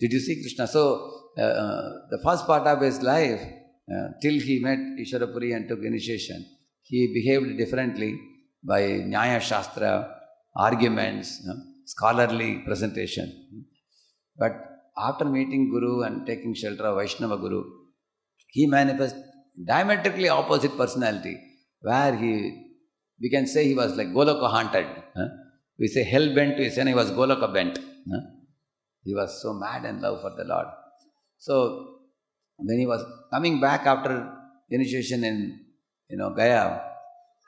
Did you see Krishna? So, the first part of his life, till he met Isvara Puri and took initiation, he behaved differently by Nyaya Shastra, arguments, scholarly presentation. But after meeting Guru and taking shelter of Vaishnava Guru, he manifests diametrically opposite personality, where we can say he was like Goloka haunted. We say hell bent, we say he was Goloka bent. He was so mad in love for the Lord. So, when he was coming back after initiation in Gaya,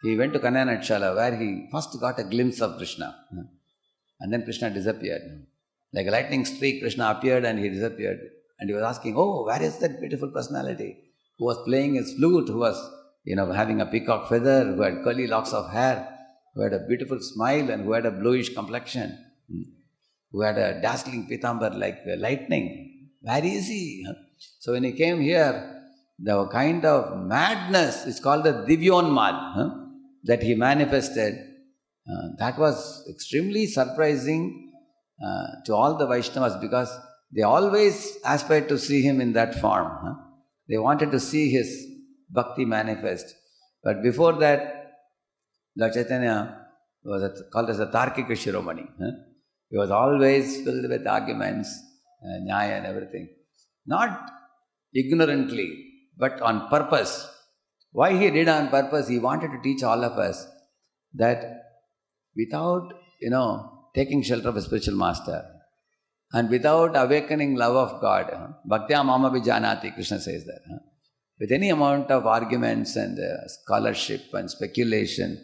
he went to Kananatshala, where he first got a glimpse of Krishna. And then Krishna disappeared. Like a lightning streak, Krishna appeared and he disappeared. And he was asking, oh, where is that beautiful personality who was playing his flute, who was having a peacock feather, who had curly locks of hair, who had a beautiful smile and who had a bluish complexion, who had a dazzling pitambar like lightning. Where is he? So when he came here, the kind of madness is called the Divyonmad that he manifested. That was extremely surprising to all the Vaishnavas, because they always aspired to see him in that form. They wanted to see his bhakti manifest. But before that, Lord Chaitanya was called as a Tarkika Shiromani. He was always filled with arguments, nyaya and everything. Not ignorantly, but on purpose. Why he did on purpose? He wanted to teach all of us that without, taking shelter of a spiritual master and without awakening love of God, Bhaktya Mama Vijanati, Krishna says that. With any amount of arguments and scholarship and speculation,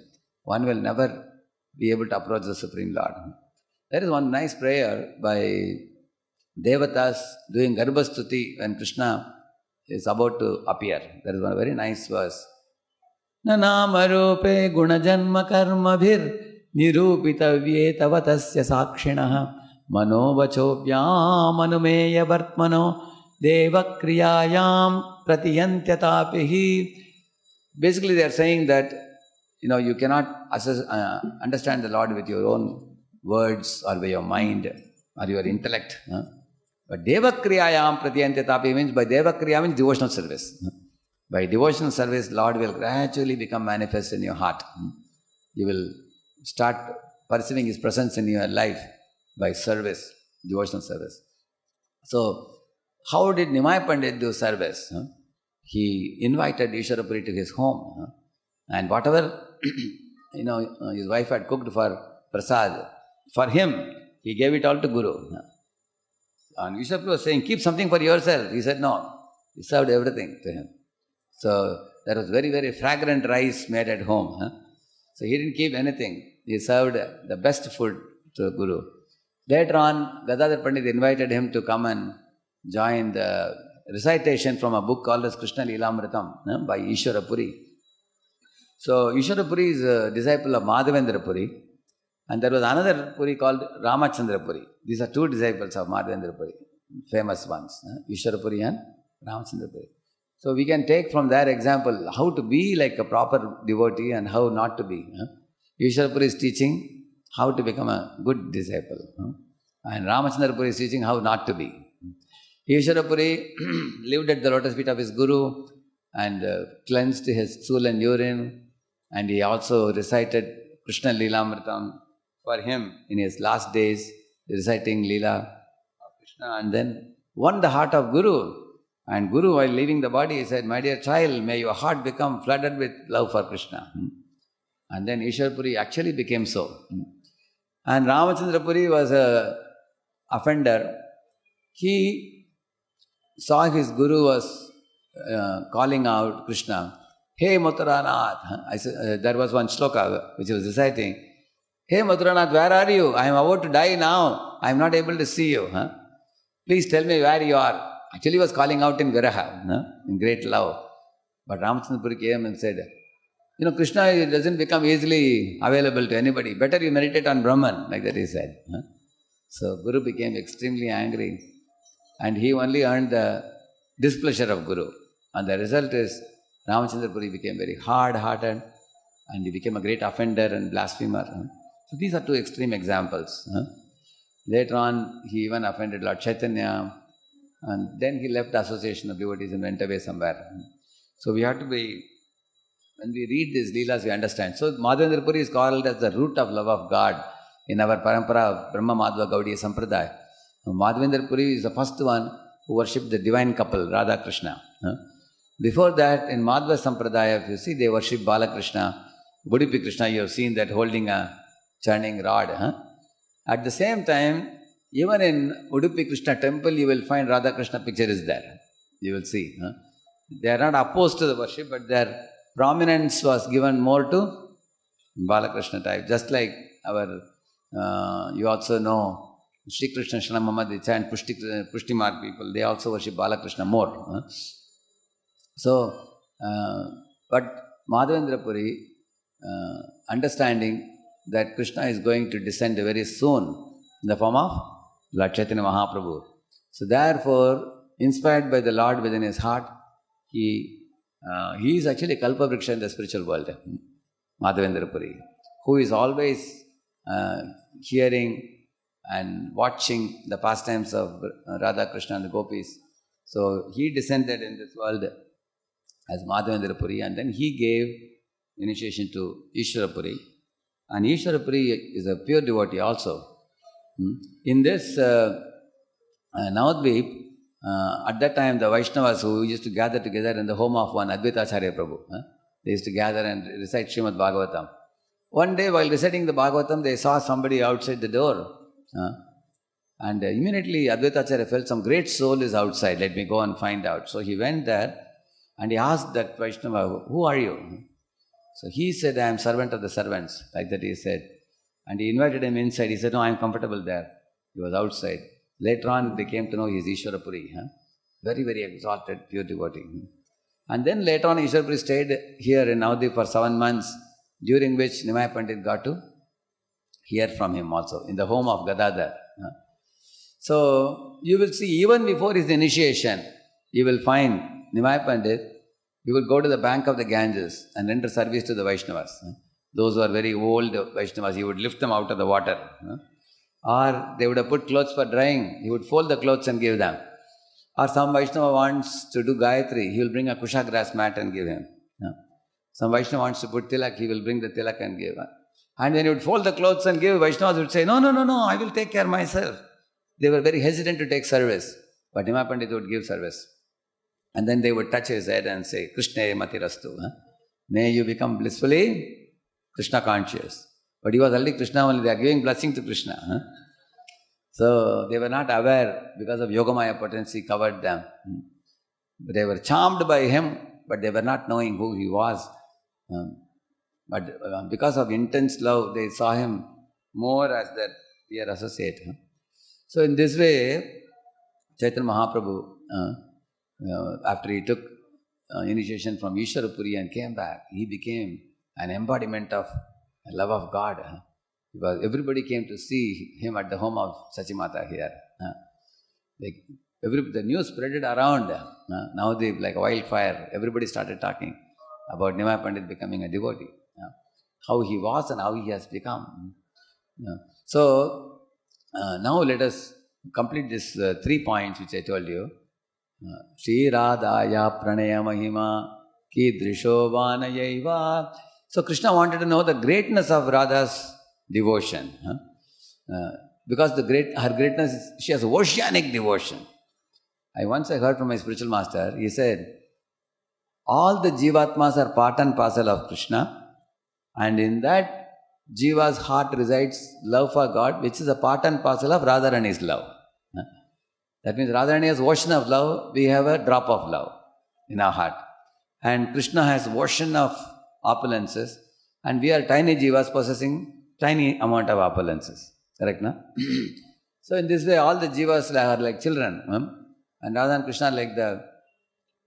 one will never be able to approach the Supreme Lord. There is one nice prayer by Devatas doing Garbhastuti when Krishna is about to appear. There is one very nice verse. Nanamarupe gunajanma karmabhir nirupitavye tavatasya sakshinaha manovachobhyam anumeya vartmano devakriyayam pratiyantyatapihi. Basically they are saying that you cannot understand the Lord with your own words or by your mind or your intellect. But devakriyayam pratiyantyatapihi means, by devakriya means devotional service. By devotional service, Lord will gradually become manifest in your heart. You will start perceiving His presence in your life by service, devotional service. So, how did Nimai Pandit do service? He invited Isvara Puri to his home. And whatever, his wife had cooked for prasad, for him, he gave it all to Guru. And Isvara Puri was saying, keep something for yourself. He said, no. He served everything to him. So, there was very, very fragrant rice made at home. So, he didn't keep anything. He served the best food to Guru. Later on, Gadadhar Pandit invited him to come and join the recitation from a book called as Krishna Lilamritam by Isvara Puri. So, Isvara Puri is a disciple of Madhavendra Puri. And there was another Puri called Ramachandra Puri. These are two disciples of Madhavendra Puri, famous ones, Isvara Puri and Ramachandra Puri. So we can take from their example how to be like a proper devotee and how not to be. Isvara Puri is teaching how to become a good disciple. And Ramachandra Puri is teaching how not to be. Isvara Puri lived at the lotus feet of his Guru and cleansed his stool and urine. And he also recited Krishna Lilamritam for him in his last days, reciting Lila of Krishna, and then won the heart of Guru. And Guru, while leaving the body, he said, my dear child, may your heart become flooded with love for Krishna. And then Isvara Puri actually became so. And Ramachandra Puri was an offender. He saw his Guru was calling out Krishna, Hey Mathuranath. There was one shloka which he was reciting. Hey Mathuranath, where are you? I am about to die now. I am not able to see you. Please tell me where you are. Actually, he was calling out in Viraha, in great love. But Ramachandra Puri came and said, Krishna doesn't become easily available to anybody. Better you meditate on Brahman, like that he said. So Guru became extremely angry. And he only earned the displeasure of Guru. And the result is, Ramachandra Puri became very hard-hearted and he became a great offender and blasphemer. So these are two extreme examples. Later on, he even offended Lord Chaitanya. And then he left the association of devotees and went away somewhere. So we have to be, when we read these leelas, we understand. So Madhavendra Puri is called as the root of love of God in our parampara of Brahma Madhava Gaudiya Sampradaya. Madhavendra Puri is the first one who worshipped the divine couple, Radha Krishna. Before that, in Madhava Sampradaya, if you see, they worship Balakrishna, Udupi Krishna, you have seen that holding a churning rod. At the same time, even in Udupi Krishna temple, you will find Radha Krishna picture is there. You will see. They are not opposed to the worship, but their prominence was given more to Balakrishna type. Just like our, you also know, Sri Krishna Shanamama, they chant Pushtimar people, they also worship Balakrishna more. So, but Madhavendra Puri, understanding that Krishna is going to descend very soon in the form of Lord Chaitanya Mahaprabhu. So therefore, inspired by the Lord within his heart, he is actually a Kalpavriksha in the spiritual world, Madhavendra Puri, who is always hearing and watching the pastimes of Radha, Krishna and the gopis. So he descended in this world as Madhavendra Puri, and then he gave initiation to Isvara Puri. And Isvara Puri is a pure devotee also. In this Navadvip, at that time the Vaishnavas who used to gather together in the home of one Advaitacharya Prabhu, they used to gather and recite Srimad Bhagavatam. One day while reciting the Bhagavatam, they saw somebody outside the door. And immediately Advaitacharya felt some great soul is outside, let me go and find out. So he went there and he asked that Vaishnava, who are you? So he said, I am servant of the servants, like that he said. And he invited him inside. He said, no, I am comfortable there. He was outside. Later on, they came to know he is Isvara Puri. Very, very exalted, pure devotee. And then later on, Isvara Puri stayed here in Navadvip for 7 months, during which Nimai Pandit got to hear from him also, in the home of Gadadhar. So, you will see, even before his initiation, you will find Nimai Pandit, he will go to the bank of the Ganges and render service to the Vaishnavas. Those who are very old Vaishnavas, he would lift them out of the water. Or they would have put clothes for drying, he would fold the clothes and give them. Or some Vaishnava wants to do Gayatri, he will bring a kusha grass mat and give him. Some Vaishnava wants to put tilak, he will bring the tilak and give. And when he would fold the clothes and give, Vaishnavas would say, no, I will take care myself. They were very hesitant to take service, but Nimai Pandit would give service. And then they would touch his head and say, Krishna matirastu. May you become blissfully Krishna conscious. But he was already Krishna only, they are giving blessing to Krishna. So they were not aware because of Yogamaya potency covered them. But they were charmed by him, but they were not knowing who he was. But because of intense love, they saw him more as their dear associate. So in this way, Chaitanya Mahaprabhu, after he took initiation from Isvara Puri and came back, he became an embodiment of love of God. Because everybody came to see him at the home of Sachimata here. The news spread it around. Now they, like wildfire, everybody started talking about Nimai Pandit becoming a devotee. How he was and how he has become. So, now let us complete this 3 points which I told you. Shri Radhaya Pranaya Mahima Kidrisho Vanayaiva. So Krishna wanted to know the greatness of Radha's devotion. Because her greatness, she has oceanic devotion. I heard from my spiritual master, he said, all the Jivatmas are part and parcel of Krishna, and in that Jiva's heart resides love for God, which is a part and parcel of Radharani's love. That means Radharani has ocean of love, we have a drop of love in our heart. And Krishna has ocean of opulences, and we are tiny Jivas possessing tiny amount of opulences. Correct, no? So in this way, all the Jivas are like children. And Radha and Krishna are like the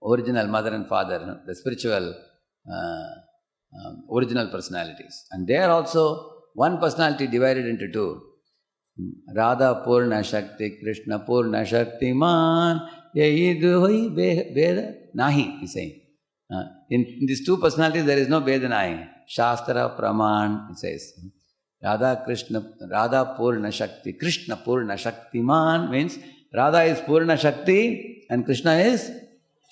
original mother and father, the spiritual original personalities. And they are also one personality divided into two. Radha Purna Shakti, Krishna Purna Shakti Man, Yaidu Veda Nahi, he is saying. In these two personalities, there is no Veda Nahi. Shastra Praman, it says. Radha Purna Shakti, Krishna Purna Shakti Man means Radha is Purna Shakti and Krishna is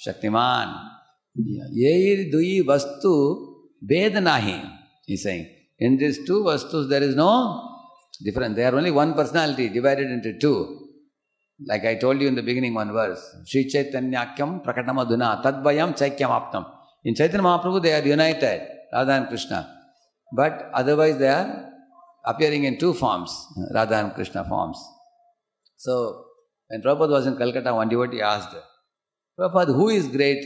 Shaktiman. Yair Dui Vastu Veda Nahi, he is saying. In these two Vastus, there is no difference. They are only one personality divided into two. Like I told you in the beginning, one verse. Sri Chaitanyakyam Prakatamaduna Tadvayam Chaikyam Aptam. In Chaitanya Mahaprabhu, they are united, Radha and Krishna. But otherwise, they are appearing in two forms, Radha and Krishna forms. So, when Prabhupada was in Calcutta, one devotee asked, Prabhupada, who is great?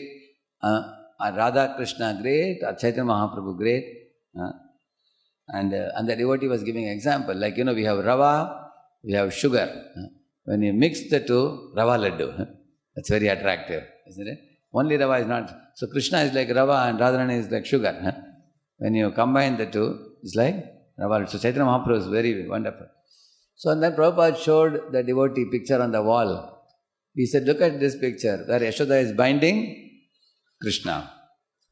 Are Radha Krishna great? Or Chaitanya Mahaprabhu great? And the devotee was giving an example. Like, we have rava, we have sugar. When you mix the two, rava laddu. That's very attractive, isn't it? Only rava is not. So Krishna is like rava and Radharani is like sugar. When you combine the two, it's like rava laddu. So Chaitanya Mahaprabhu is very wonderful. So and then Prabhupada showed the devotee picture on the wall. He said, look at this picture where Yashoda is binding Krishna.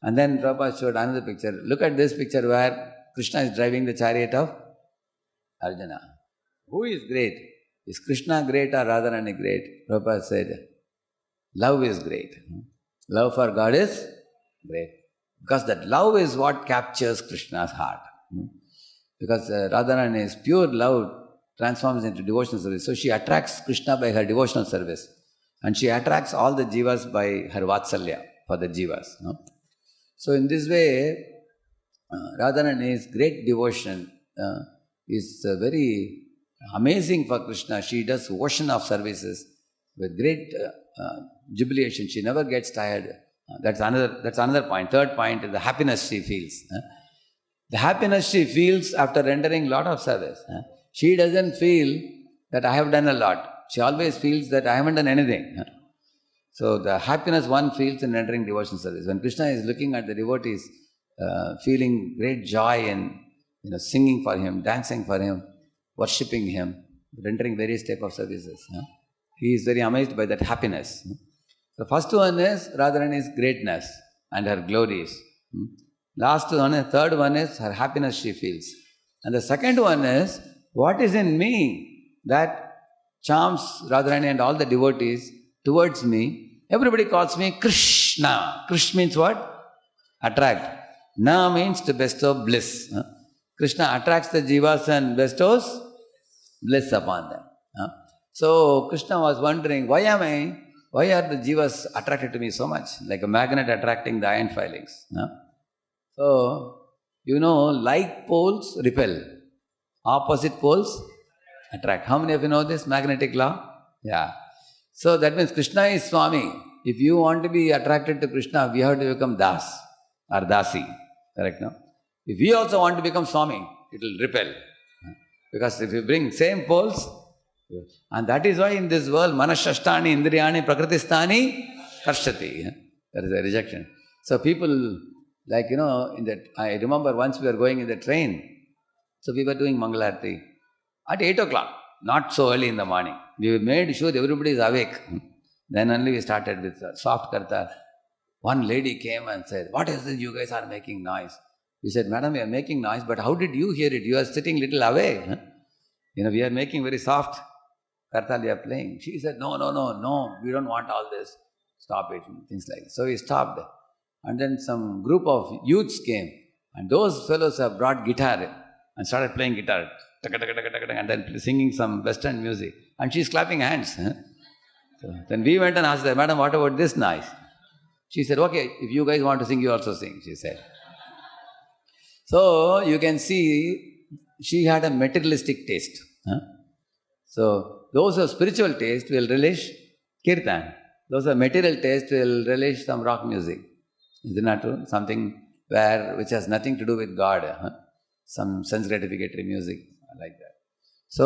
And then Prabhupada showed another picture. Look at this picture where Krishna is driving the chariot of Arjuna. Who is great? Is Krishna great or Radharani great? Prabhupada said, love is great. Love for God is great. Because that love is what captures Krishna's heart. Because Radharani's pure love transforms into devotional service. So she attracts Krishna by her devotional service. And she attracts all the jivas by her vatsalya for the jivas. So in this way, Radharani's great devotion is very amazing for Krishna. She does ocean of services with great jubilation. She never gets tired. That's another point. Third point is the happiness she feels. The happiness she feels after rendering lot of service. She doesn't feel that I have done a lot. She always feels that I haven't done anything. So the happiness one feels in rendering devotional service. When Krishna is looking at the devotees, feeling great joy in singing for him, dancing for him, worshipping him, rendering various type of services, he is very amazed by that happiness. The first one is Radharani's greatness and her glories. Third one is her happiness she feels. And the second one is, what is in me that charms Radharani and all the devotees towards me? Everybody calls me Krishna. Krishna means what? Attract. Na means to bestow bliss. Krishna attracts the jivas and bestows bliss upon them. So Krishna was wondering, why are the jivas attracted to me so much? Like a magnet attracting the iron filings. So, like poles repel, opposite poles attract. How many of you know this magnetic law? Yeah. So that means Krishna is Swami. If you want to be attracted to Krishna, we have to become Das or Dasi. Correct, no? If we also want to become Swami, it will repel. Because if you bring same poles, and that is why in this world, Manashashtani, Indriyani, Prakritistani, Karshati. There is a rejection. So people, I remember once we were going in the train, so we were doing Mangalarti at 8 o'clock, not so early in the morning. We made sure everybody is awake. Then only we started with soft kartar. One lady came and said, "What is this? You guys are making noise." We said, "Madam, we are making noise, but how did you hear it? You are sitting little away. We are making very soft kartal, we are playing." She said, No, we don't want all this. Stop it, things like that. So we stopped. And then some group of youths came, and those fellows have brought guitar and started playing guitar, and then singing some Western music. And she's clapping hands. So then we went and asked her, "Madam, what about this noise?" She said, "Okay, if you guys want to sing, you also sing," she said. So you can see she had a materialistic taste. So those who have spiritual taste will relish kirtan. Those who have material taste will relish some rock music. Is it not true? Something which has nothing to do with God. Some sense gratificatory music like that. So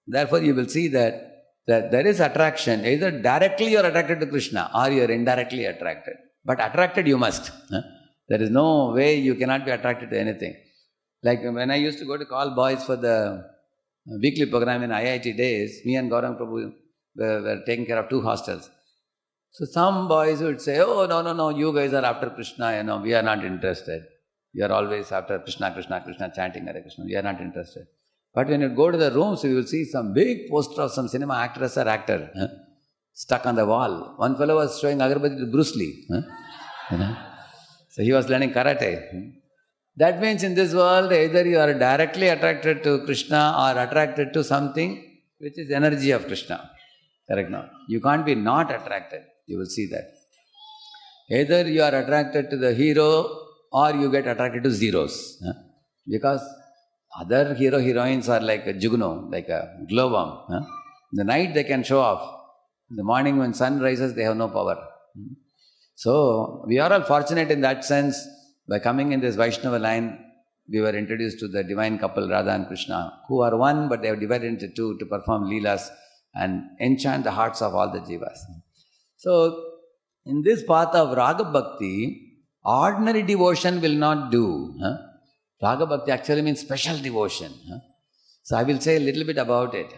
therefore you will see that there is attraction. Either directly you are attracted to Krishna or you are indirectly attracted. But attracted you must. There is no way you cannot be attracted to anything. Like when I used to go to call boys for the weekly program in IIT days, me and Gaurang Prabhu were taking care of 2 hostels. So some boys would say, "Oh, no, you guys are after Krishna, we are not interested. You are always after Krishna, Krishna, Krishna, chanting Hare Krishna. We are not interested." But when you go to the rooms, you will see some big poster of some cinema actress or actor stuck on the wall. One fellow was showing agarbatti to Bruce Lee. So he was learning karate. That means in this world, either you are directly attracted to Krishna or attracted to something which is energy of Krishna. Correct now? You can't be not attracted. You will see that. Either you are attracted to the hero or you get attracted to zeros. Because other heroines are like a jugno, like a glow bomb. In the night they can show off. In the morning when sun rises, they have no power. So we are all fortunate in that sense. By coming in this Vaishnava line, we were introduced to the divine couple Radha and Krishna, who are one, but they have divided into 2 to perform lilas and enchant the hearts of all the jivas. So, in this path of Raga Bhakti, ordinary devotion will not do. Raga Bhakti actually means special devotion. So, I will say a little bit about it.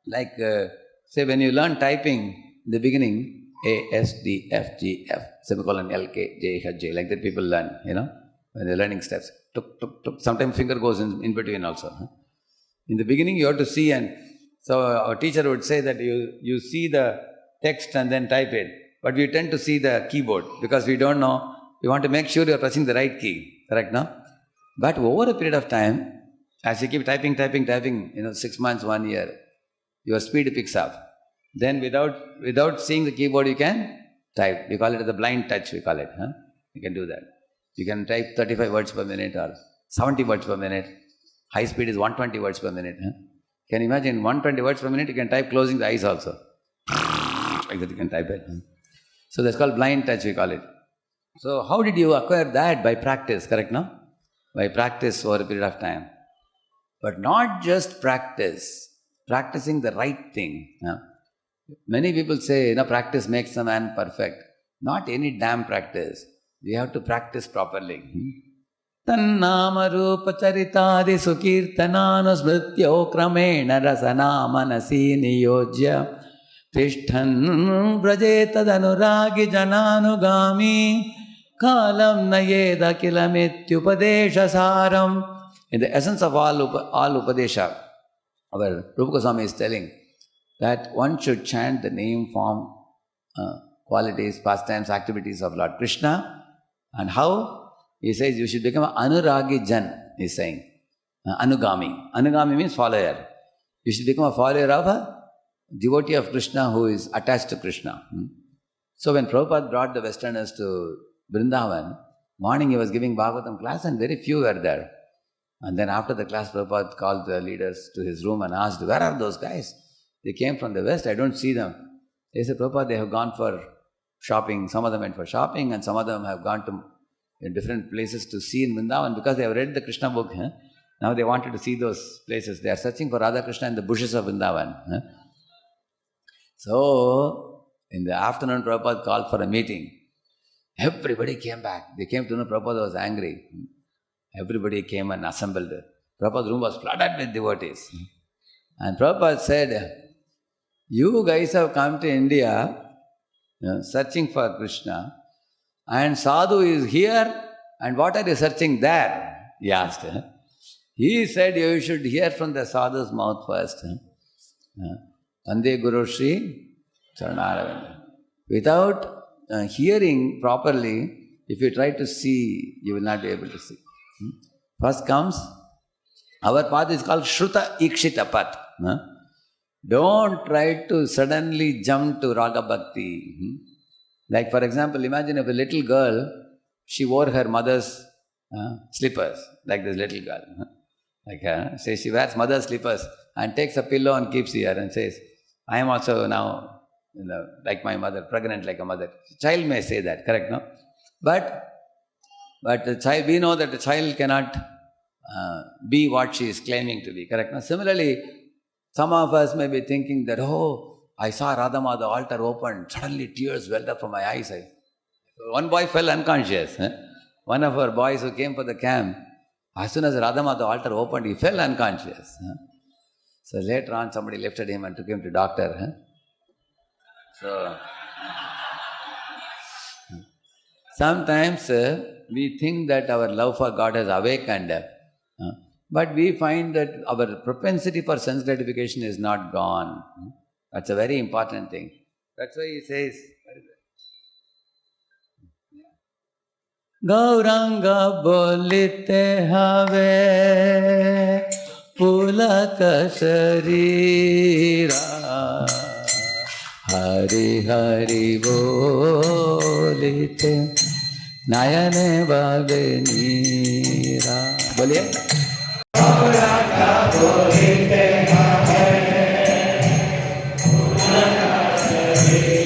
Like, say when you learn typing in the beginning, A, S, D, F, G, F, semicolon, L, K, J, H, J, like that people learn, when they're learning steps. Tuk, tuk, tuk. Sometimes finger goes in between also. In the beginning you have to see, and so our teacher would say that you see the text and then type it. but we tend to see the keyboard because we don't know. We want to make sure you are pressing the right key, correct, no? But over a period of time, as you keep typing, 6 months, 1 year, your speed picks up. Then without seeing the keyboard, you can type. We call it the blind touch, we call it. Huh? You can do that. You can type 35 words per minute or 70 words per minute. High speed is 120 words per minute. Huh? Can you imagine 120 words per minute? You can type closing the eyes also. Like that you can type it. So that's called blind touch, we call it. So how did you acquire that? By practice, correct, no? By practice over a period of time. But not just practice, practicing the right thing. Many people say, practice makes a man perfect. Not any damn practice. We have to practice properly. Tannama rupa charitadi sukirtananu smrityo kramena rasana manasi niyojya tishthan brajetadhanuragi jananugami kalam nayeda kilamityupadesha saram. In the essence of all Upadesha, our Rupa Goswami is telling that one should chant the name, form, qualities, pastimes, activities of Lord Krishna. And how? He says you should become an Anuragi Jan, he is saying. Anugami. Anugami means follower. You should become a follower of a devotee of Krishna who is attached to Krishna. So when Prabhupada brought the Westerners to Vrindavan, morning he was giving Bhagavatam class and very few were there. And then after the class, Prabhupada called the leaders to his room and asked, where are those guys? They came from the West, I don't see them. They said, Prabhupada, they have gone for shopping. Some of them went for shopping and some of them have gone to different places to see in Vrindavan because they have read the Krishna book. Now they wanted to see those places. They are searching for Radha Krishna in the bushes of Vrindavan. So, in the afternoon, Prabhupada called for a meeting. Everybody came back. They came to know Prabhupada was angry. Everybody came and assembled. Prabhupada's room was flooded with devotees. And Prabhupada said, you guys have come to India searching for Krishna and Sadhu is here and what are you searching there? He asked. He said you should hear from the Sadhu's mouth first. Ande Guru Shri Charanaravindam. Without hearing properly, if you try to see, you will not be able to see. First comes, our path is called Shruta Ikshita Path. Don't try to suddenly jump to Raga Bhakti. Like for example, imagine if a little girl, she wore her mother's slippers, like this little girl. Say she wears mother's slippers and takes a pillow and keeps here and says, I am also now like my mother, pregnant like a mother. Child may say that, correct, no? But the child, we know that the child cannot be what she is claiming to be, correct? Now, similarly, some of us may be thinking that, I saw Radha, the altar opened, suddenly tears welled up from my eyes. One boy fell unconscious. One of our boys who came for the camp, as soon as Radha, the altar opened, he fell unconscious. So later on, somebody lifted him and took him to doctor. So, sometimes we think that our love for God has awakened, but we find that our propensity for sense gratification is not gone. That's a very important thing. That's why he says, Gauranga bolite have pulaka sharira Hari Hari bolite Nayane bhave neera. Boliye. Gauranga bolite have pulaka sharira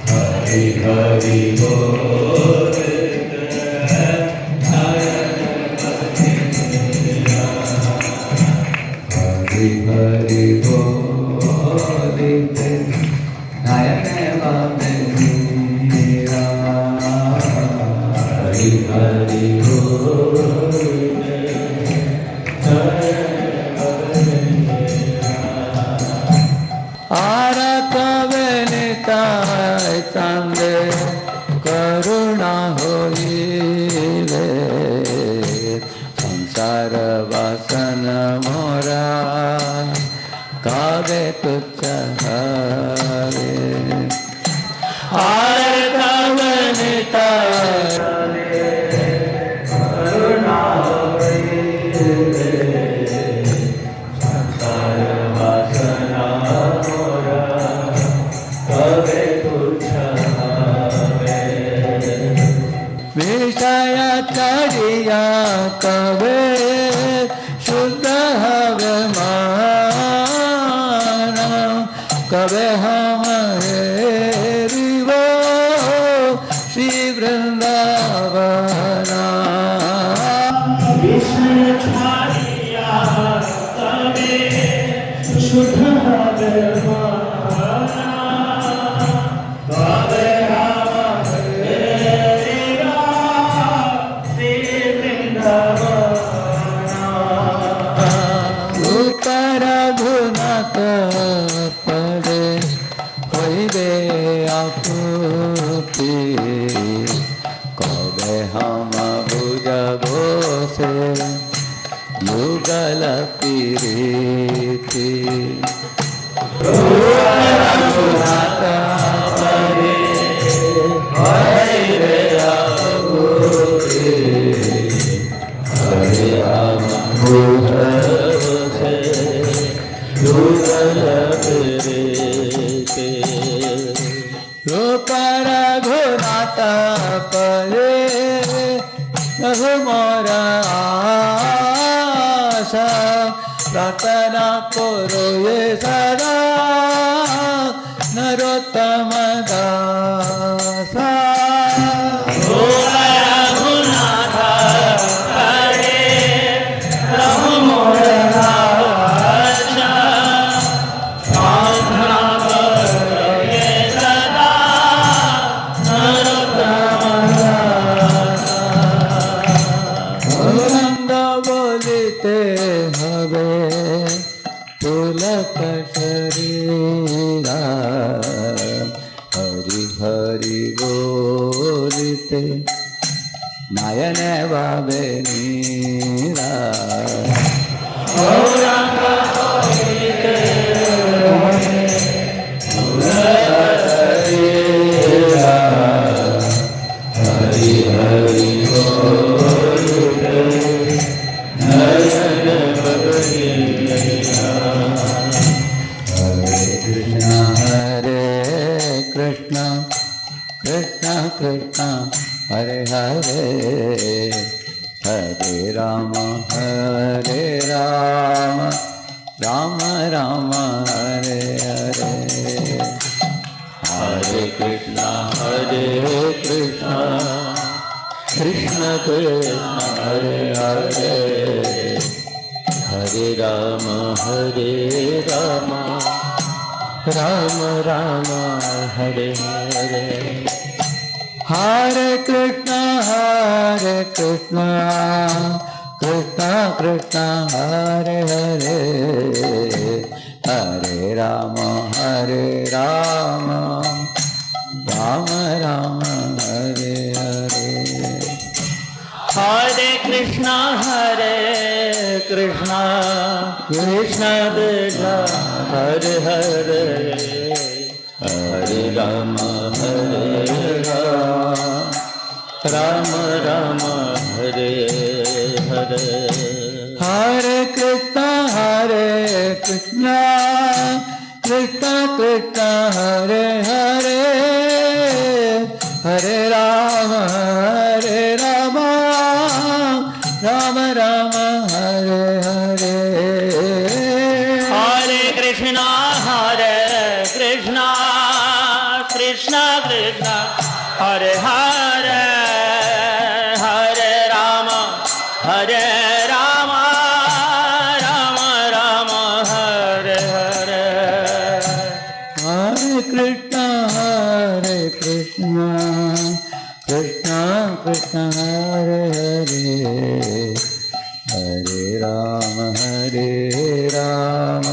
Hari Hari bolite Nayane bhave neera Hari Hari bolite Nayane bhave neera Hari Hari bolite Nayane bhave neera Arata venita chande karuna hoile samsara vasana mora Kave tuchha hare छाड़िया कबे शुद्ध हवे मान, कबे हम हेरिवो श्री वृंदावना। विषय छाड़िया कबे शुद्ध हवे माना, कबे हम हेरिवो श्री वृंदावना। ऊपर गुणक पड़े होइबे आपुति, कबे हम बुझबो से युगल प्रीति। रूपर घुनाथ परे रघु मोर आशा, प्रार्थना करो ये सदा नरोत्तम दासा। रघुनाथ परे रघु मोर आशा, प्रार्थना करो ये सदा नरोत्तम दासा। रंग बोलते हवे तुलक शरीरा, हरि हरि बोलते नयन बाबे नीरा। रंग बोलते तुलक शरीरा, हरि हरि बोलते नयन बाबे नीरा। हरे कृष्णा कृष्णा कृष्णा हरे हरे, हरे राम राम राम हरे हरे। हरे कृष्णा कृष्णा कृष्णा हरे हरे, हरे राम राम राम हरे हरे। हरे कृष्णा कृष्णा कृष्णा हरे हरे, हरे राम राम राम हरे हरे। हरे कृष्णा कृष्णा कृष्णा हरे हरे, हरे राम राम हरे हरे। हरे कृष्णा कृष्णा कृष्णा हरे हरे, हरे राम राम राम हरे हरे। हरे कृष्णा कृष्णा कृष्णा हरे हरे, हरे राम राम राम हरे हरे। हरे कृष्णा कृष्णा कृष्णा हरे हरे, हरे राम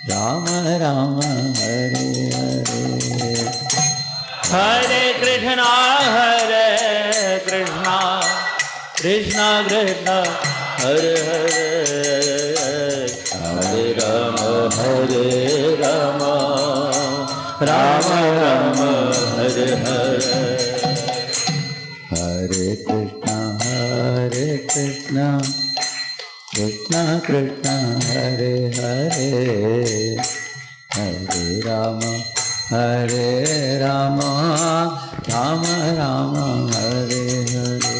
राम राम हरे हरे। हरे कृष्णा कृष्णा कृष्णा हरे हरे, हरे राम राम हरे हरे। हरे कृष्णा कृष्णा कृष्णा हरे हरे, हरे Ram Ram Ram Hare Hare.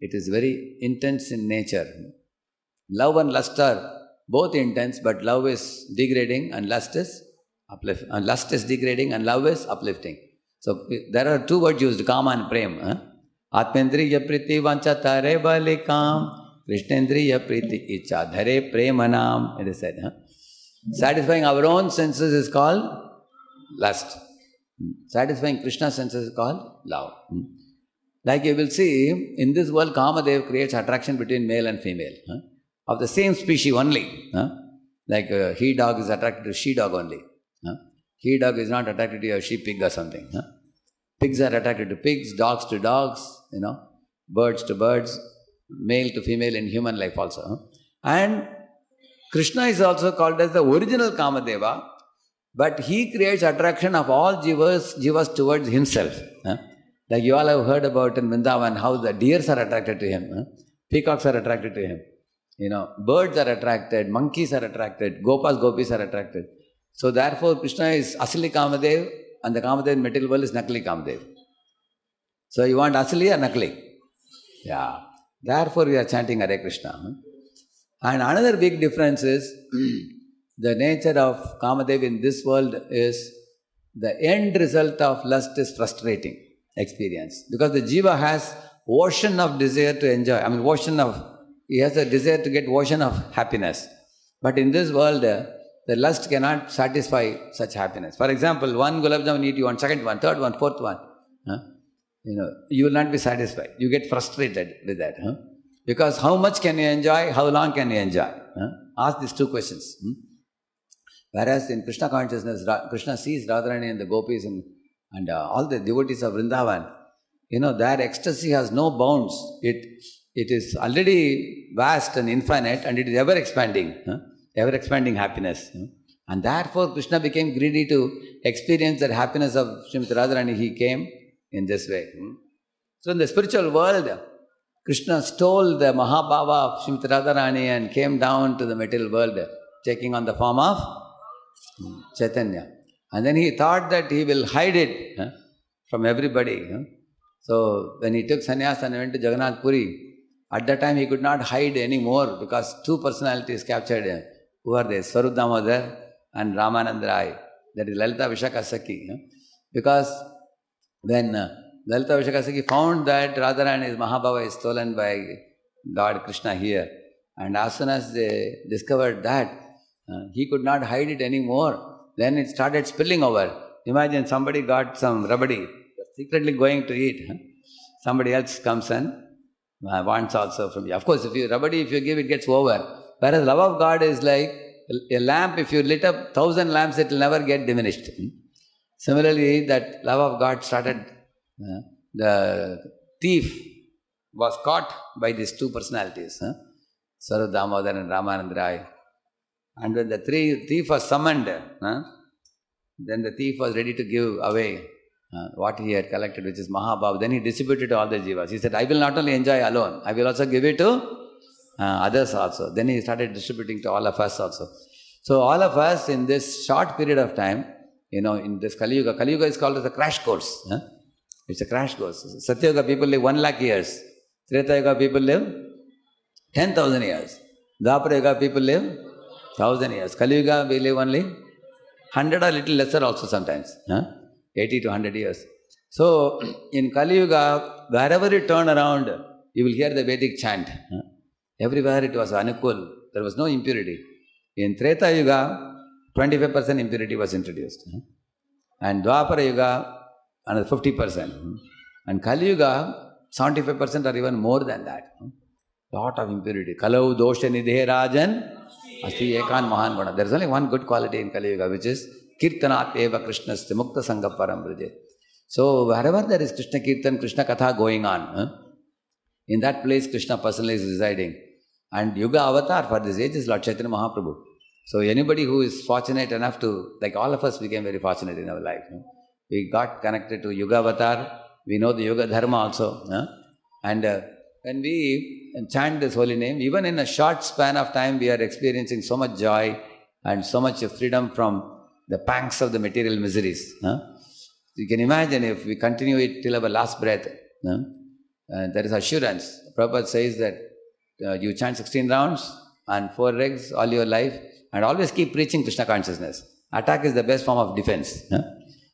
It is very intense in nature. Love and lust are both intense, but love is degrading and lust is uplifting. And lust is degrading and love is uplifting. So there are two words used, kama and prem. Atmendriya priti vancha tare balikam, Krishnendriya priti icha dhare premanam, it is said. Satisfying our own senses is called lust. Satisfying Krishna's senses is called love. Like you will see, in this world, Kamadev creates attraction between male and female. Of the same species only. Like a he-dog is attracted to she-dog only. He-dog is not attracted to a sheep-pig or something. Pigs are attracted to pigs, dogs to dogs, birds to birds, male to female in human life also. And Krishna is also called as the original Kamadeva, but he creates attraction of all jivas towards himself. Like you all have heard about in Vrindavan, how the deers are attracted to him, peacocks are attracted to him, birds are attracted, monkeys are attracted, gopis are attracted. So therefore Krishna is Asli Kamadev and the Kamadev in material world is Nakli Kamadev. So you want Asli or Nakli? Yeah. Therefore we are chanting Hare Krishna. And another big difference is the nature of Kamadev in this world is the end result of lust is frustrating experience. Because the jiva has ocean of desire to enjoy. He has a desire to get ocean of happiness. But in this world, the lust cannot satisfy such happiness. For example, one gulab jamun eat, you want second one, third one, fourth one. You will not be satisfied. You get frustrated with that. Because how much can you enjoy? How long can you enjoy? Ask these two questions. Whereas in Krishna consciousness, Krishna sees Radharani and the gopis and all the devotees of Vrindavan. Their ecstasy has no bounds. It is already vast and infinite, and it is ever expanding happiness. And therefore Krishna became greedy to experience that happiness of Srimati Radharani. He came in this way. So in the spiritual world, Krishna stole the Mahabhava of Srimati Radharani and came down to the material world, taking on the form of Chaitanya. And then he thought that he will hide it from everybody. So when he took sannyas and went to Jagannath Puri, at that time he could not hide anymore because two personalities captured him. Who are they? Swarup Damodar and Ramananda Rai. That is Lalita Vishaka Sakhi. Because when Lalita Vishaka Sakhi found that Radharani's Mahabhava is stolen by Lord Krishna here, and as soon as they discovered that, he could not hide it anymore. Then it started spilling over. Imagine somebody got some rabadi, secretly going to eat. Somebody else comes and wants also from you. Of course, if you give, it gets over. Whereas love of God is like a lamp. If you lit up 1,000 lamps, it will never get diminished. Similarly, that love of God started. The thief was caught by these two personalities, Swarup Damodar and Ramananda Rai. And when the thief was summoned, then the thief was ready to give away what he had collected, which is Mahabhava. Then he distributed to all the jivas. He said, I will not only enjoy alone, I will also give it to others also. Then he started distributing to all of us also. So all of us in this short period of time, in this Kaliyuga, Kaliyuga is called as a crash course. It's a crash course. Satya Yuga people live 1,00,000 years. Treta Yuga people live 10,000 years. Dwapara Yuga people live 1,000 years. Kaliyuga we live only 100 or little lesser also sometimes. 80 to 100 years. So in Kaliyuga, wherever you turn around, you will hear the Vedic chant. Everywhere it was anukul. There was no impurity. In Treta Yuga, 25% impurity was introduced. And Dwapara Yuga, another 50%. And Kali Yuga, 75% or even more than that. Lot of impurity. Kalau dosha nidhe rajan asti ekan mahan guna. There is only one good quality in Kali Yuga, which is kirtanat eva krishnasya mukta sangha param vrije. So wherever there is Krishna Kirtan, Krishna Katha going on, in that place Krishna personally is residing. And Yuga avatar for this age is Lord Chaitanya Mahaprabhu. So anybody who is fortunate enough to, like all of us became very fortunate in our life. We got connected to Yuga avatar. We know the Yuga Dharma also. And when we chant this holy name, even in a short span of time, we are experiencing so much joy and so much freedom from the pangs of the material miseries. You can imagine if we continue it till our last breath. there is assurance. Prabhupada says that you chant 16 rounds and 4 legs all your life and always keep preaching Krishna consciousness. Attack is the best form of defense.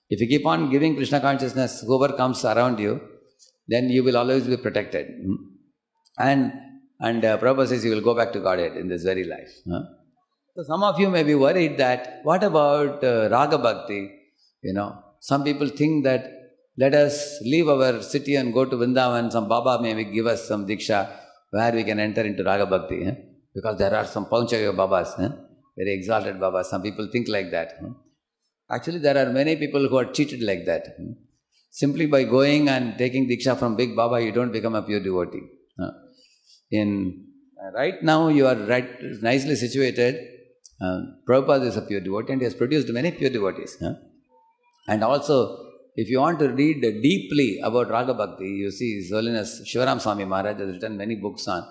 If you keep on giving Krishna consciousness, whoever comes around you, then you will always be protected. And Prabhupada says you will go back to Godhead in this very life. So some of you may be worried that, what about Raga Bhakti? Some people think that let us leave our city and go to Vrindavan, some Baba may give us some Diksha where we can enter into Raga Bhakti. Because there are some Paunchaya Babas, very exalted Babas. Some people think like that. Actually, there are many people who are treated like that. Simply by going and taking Diksha from Big Baba, you don't become a pure devotee. Right now, you are nicely situated. Prabhupada is a pure devotee and he has produced many pure devotees. And also, if you want to read deeply about Raga Bhakti, you see His Holiness Shivaram Swami Maharaj has written many books on,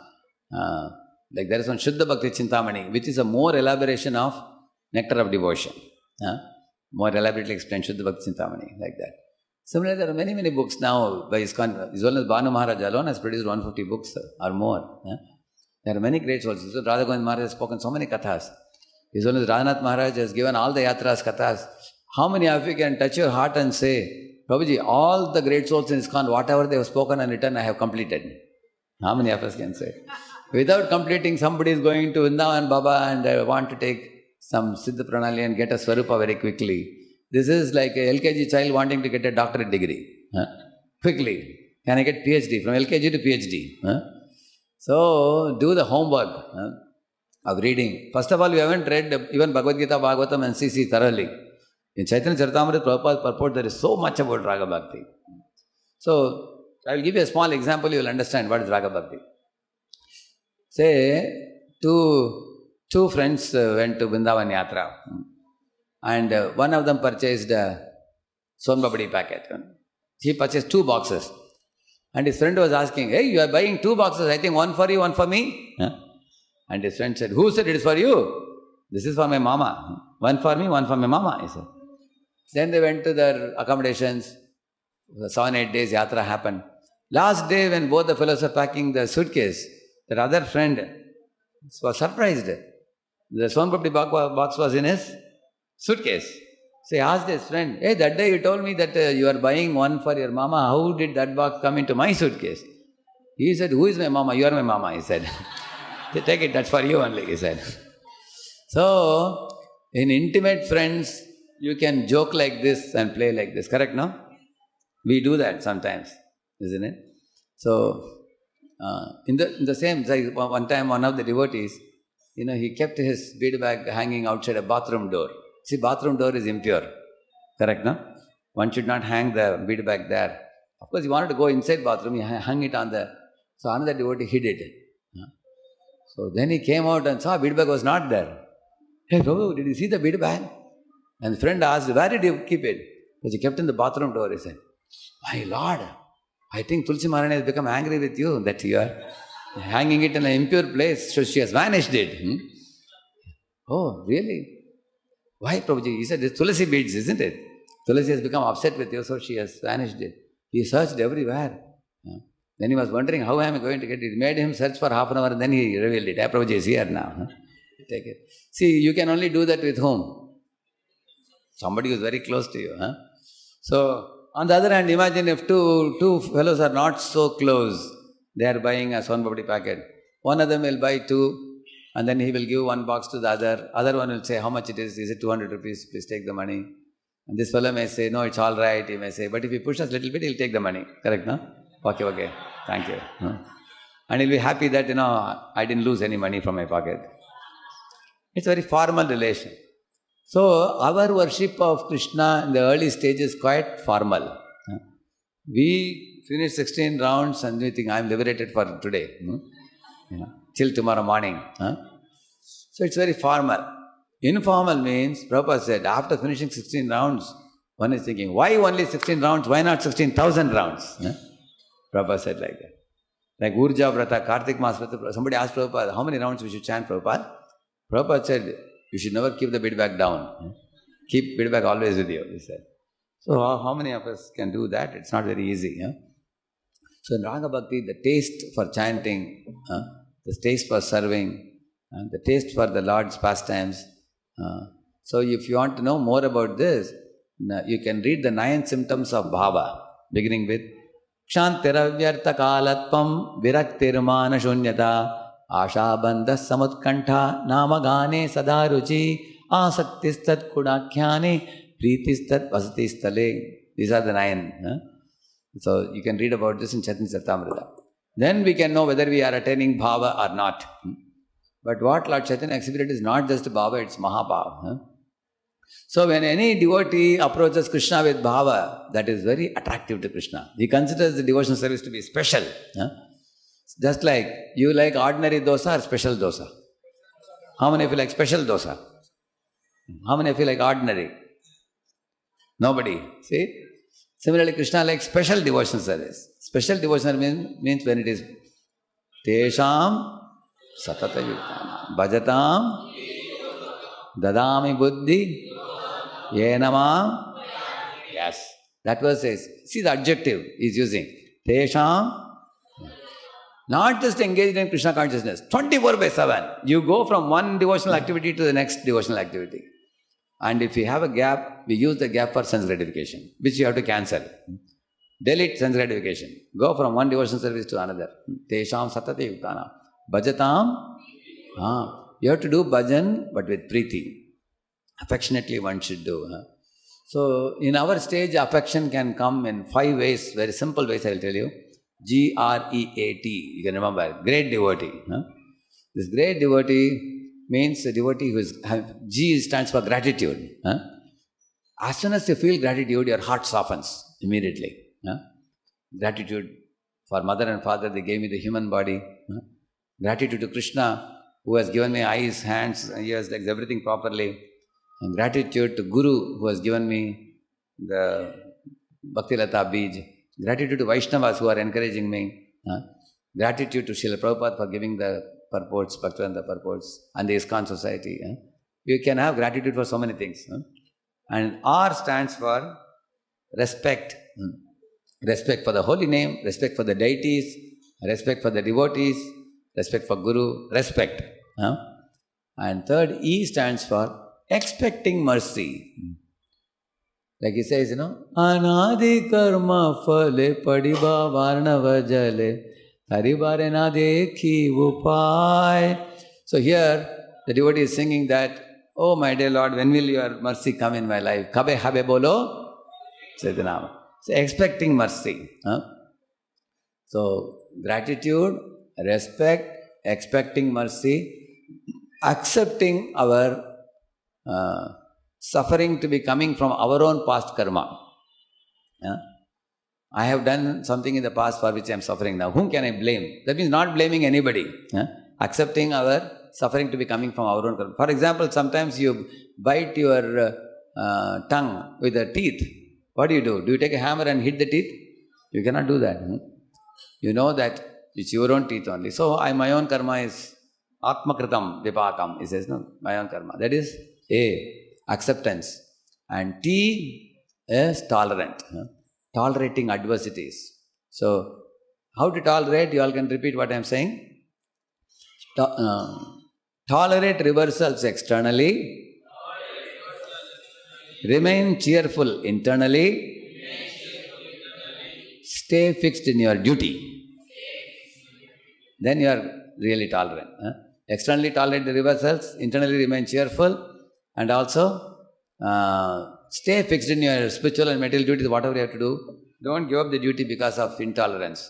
like there is one Shuddha Bhakti Chintamani, which is a more elaboration of Nectar of Devotion. More elaborately explained Shuddha Bhakti Chintamani, like that. Similarly, there are many, many books now by ISKCON. His Holiness Bhanu Maharaj alone has produced 150 books or more. There are many great souls. Radha Govind Maharaj has spoken so many kathas. His Holiness Radhanath Maharaj has given all the yatras, kathas. How many of you can touch your heart and say, Prabhuji, all the great souls in ISKCON, whatever they have spoken and written, I have completed? How many of us can say? Without completing, somebody is going to Vrindavan Baba and want to take some Siddha Pranali and get a Swarupa very quickly. This is like a LKG child wanting to get a doctorate degree. Quickly. Can I get PhD? From LKG to PhD. So, do the homework of reading. First of all, we haven't read even Bhagavad Gita, Bhagavatam and CC thoroughly. In Chaitanya Charitamrita, Prabhupada's purport, there is so much about Raga Bhakti. So, I will give you a small example, you will understand what is Raga Bhakti. Say, two friends went to Vrindavan Yatra. And one of them purchased a Son Papdi packet. He purchased 2 boxes. And his friend was asking, hey, you are buying 2 boxes, I think one for you, one for me. And his friend said, who said it is for you? This is for my mama. One for me, one for my mama, he said. Then they went to their accommodations. 7-8 days Yatra happened. Last day when both the fellows were packing the suitcase, that other friend was surprised. The Son Papdi box was in his suitcase. So he asked his friend, hey, that day you told me that you are buying one for your mama. How did that box come into my suitcase? He said, who is my mama? You are my mama, he said. Take it, that's for you only, he said. So, in intimate friends, you can joke like this and play like this, correct, no? We do that sometimes, isn't it? So, in the same, like one time one of the devotees, he kept his bead bag hanging outside a bathroom door. See, bathroom door is impure, correct, no? One should not hang the bead bag there. Of course, he wanted to go inside bathroom, he hung it on the, so another devotee hid it. So then he came out and saw bead bag was not there. Hey, Prabhu, did you see the bead bag? And the friend asked, where did you keep it? Because he kept in the bathroom door, he said. My Lord, I think Tulsi Maharani has become angry with you that you are hanging it in an impure place, so she has vanished it. Oh, really? Why, Prabhuji? He said, it's Tulsi beads, isn't it? Tulsi has become upset with you, so she has vanished it. He searched everywhere. Then he was wondering, how am I going to get it? It made him search for half an hour and then he revealed it. Prabhuji is here now. Take it. See, you can only do that with whom? Somebody who is very close to you. So, on the other hand, imagine if two fellows are not so close, they are buying a Son Papdi packet. One of them will buy 2 and then he will give 1 box to the other. Other one will say, how much it is? Is it 200 rupees? Please take the money. And this fellow may say, no, it's all right. He may say, but if he pushes a little bit, he'll take the money. Correct, no? Okay. Thank you. And he'll be happy that, I didn't lose any money from my pocket. It's a very formal relation. So, our worship of Krishna in the early stage is quite formal. We finish 16 rounds and we think, I'm liberated for today. Till tomorrow morning. So, it's very formal. Informal means, Prabhupada said, after finishing 16 rounds, one is thinking, why only 16 rounds? Why not 16,000 rounds? Prabhupada said like that. Like Urja Vrata, Kartik Mas Vrata, somebody asked Prabhupada, how many rounds we should chant, Prabhupada? Prabhupada said, you should never keep the bead bag down. Keep bead bag always with you, he said. So how many of us can do that? It's not very easy. So in Raga Bhakti, the taste for chanting, the taste for serving, the taste for the Lord's pastimes. So if you want to know more about this, you can read the 9 symptoms of bhava, beginning with Kshantiravyartha kalatvam viraktirmana shunyata ashabandha samutkantha namagane sadaruchi asaktistat kudakhyane pritistat vasatistale. These are the 9. So you can read about this in Chaitanya Charitamrita. Then we can know whether we are attaining bhava or not. But what Lord Chaitanya exhibited is not just bhava, it's mahabhava. So when any devotee approaches Krishna with bhava, that is very attractive to Krishna. He considers the devotional service to be special. Just like you like ordinary dosa or special dosa. How many of you like special dosa? How many of you like ordinary? Nobody. See? Similarly, Krishna likes special devotional service. Special devotional means when it is Tesham Satata Yukana Bhajatam Dadami Buddhi Yenamam. Yes. That verse says, see the adjective he is using. Tesham. Not just engaged in Krishna consciousness. 24/7. You go from one devotional activity to the next devotional activity. And if we have a gap, we use the gap for sense gratification, which you have to cancel. Delete sense gratification. Go from one devotional service to another. Tesham satata yuktana. Bhajatam. You have to do bhajan, but with preeti. Affectionately one should do. So, in our stage, affection can come in 5 ways, very simple ways I will tell you. GREAT, you can remember, great devotee. This great devotee means a devotee who is, G stands for gratitude. As soon as you feel gratitude, your heart softens immediately. Gratitude for mother and father, they gave me the human body. Gratitude to Krishna, who has given me eyes, hands, ears, legs, everything properly. And gratitude to Guru, who has given me the Bhakti Lata Bij. Gratitude to Vaishnavas, who are encouraging me. Gratitude to Srila Prabhupada for giving the purports, Bhaktivinoda purports, and the ISKCON society. You can have gratitude for so many things. And R stands for respect. Respect for the holy name, respect for the deities, respect for the devotees, respect for Guru, respect. And third, E stands for expecting mercy. Like he says, Anadi karma phale padiba varnava jale taribare na dekhi upay. So here, the devotee is singing that, oh my dear Lord, when will your mercy come in my life? Kabe habe bolo? Chaitanya. So expecting mercy. So gratitude, respect, expecting mercy, accepting our suffering to be coming from our own past karma. I have done something in the past for which I am suffering now. Whom can I blame? That means not blaming anybody. Accepting our suffering to be coming from our own karma. For example, sometimes you bite your tongue with the teeth. What do? Do you take a hammer and hit the teeth? You cannot do that. You know that it's your own teeth only. So my own karma is Atmakritam Vipakam. He says, no, my own karma. That is A, acceptance. And T is tolerant. Tolerating adversities. So, how to tolerate? You all can repeat what I am saying. Tolerate reversals externally. Remain cheerful internally. Stay fixed in your duty. Then you are really tolerant. Externally tolerate the reversals, internally remain cheerful, and also stay fixed in your spiritual and material duties, whatever you have to do. Don't give up the duty because of intolerance.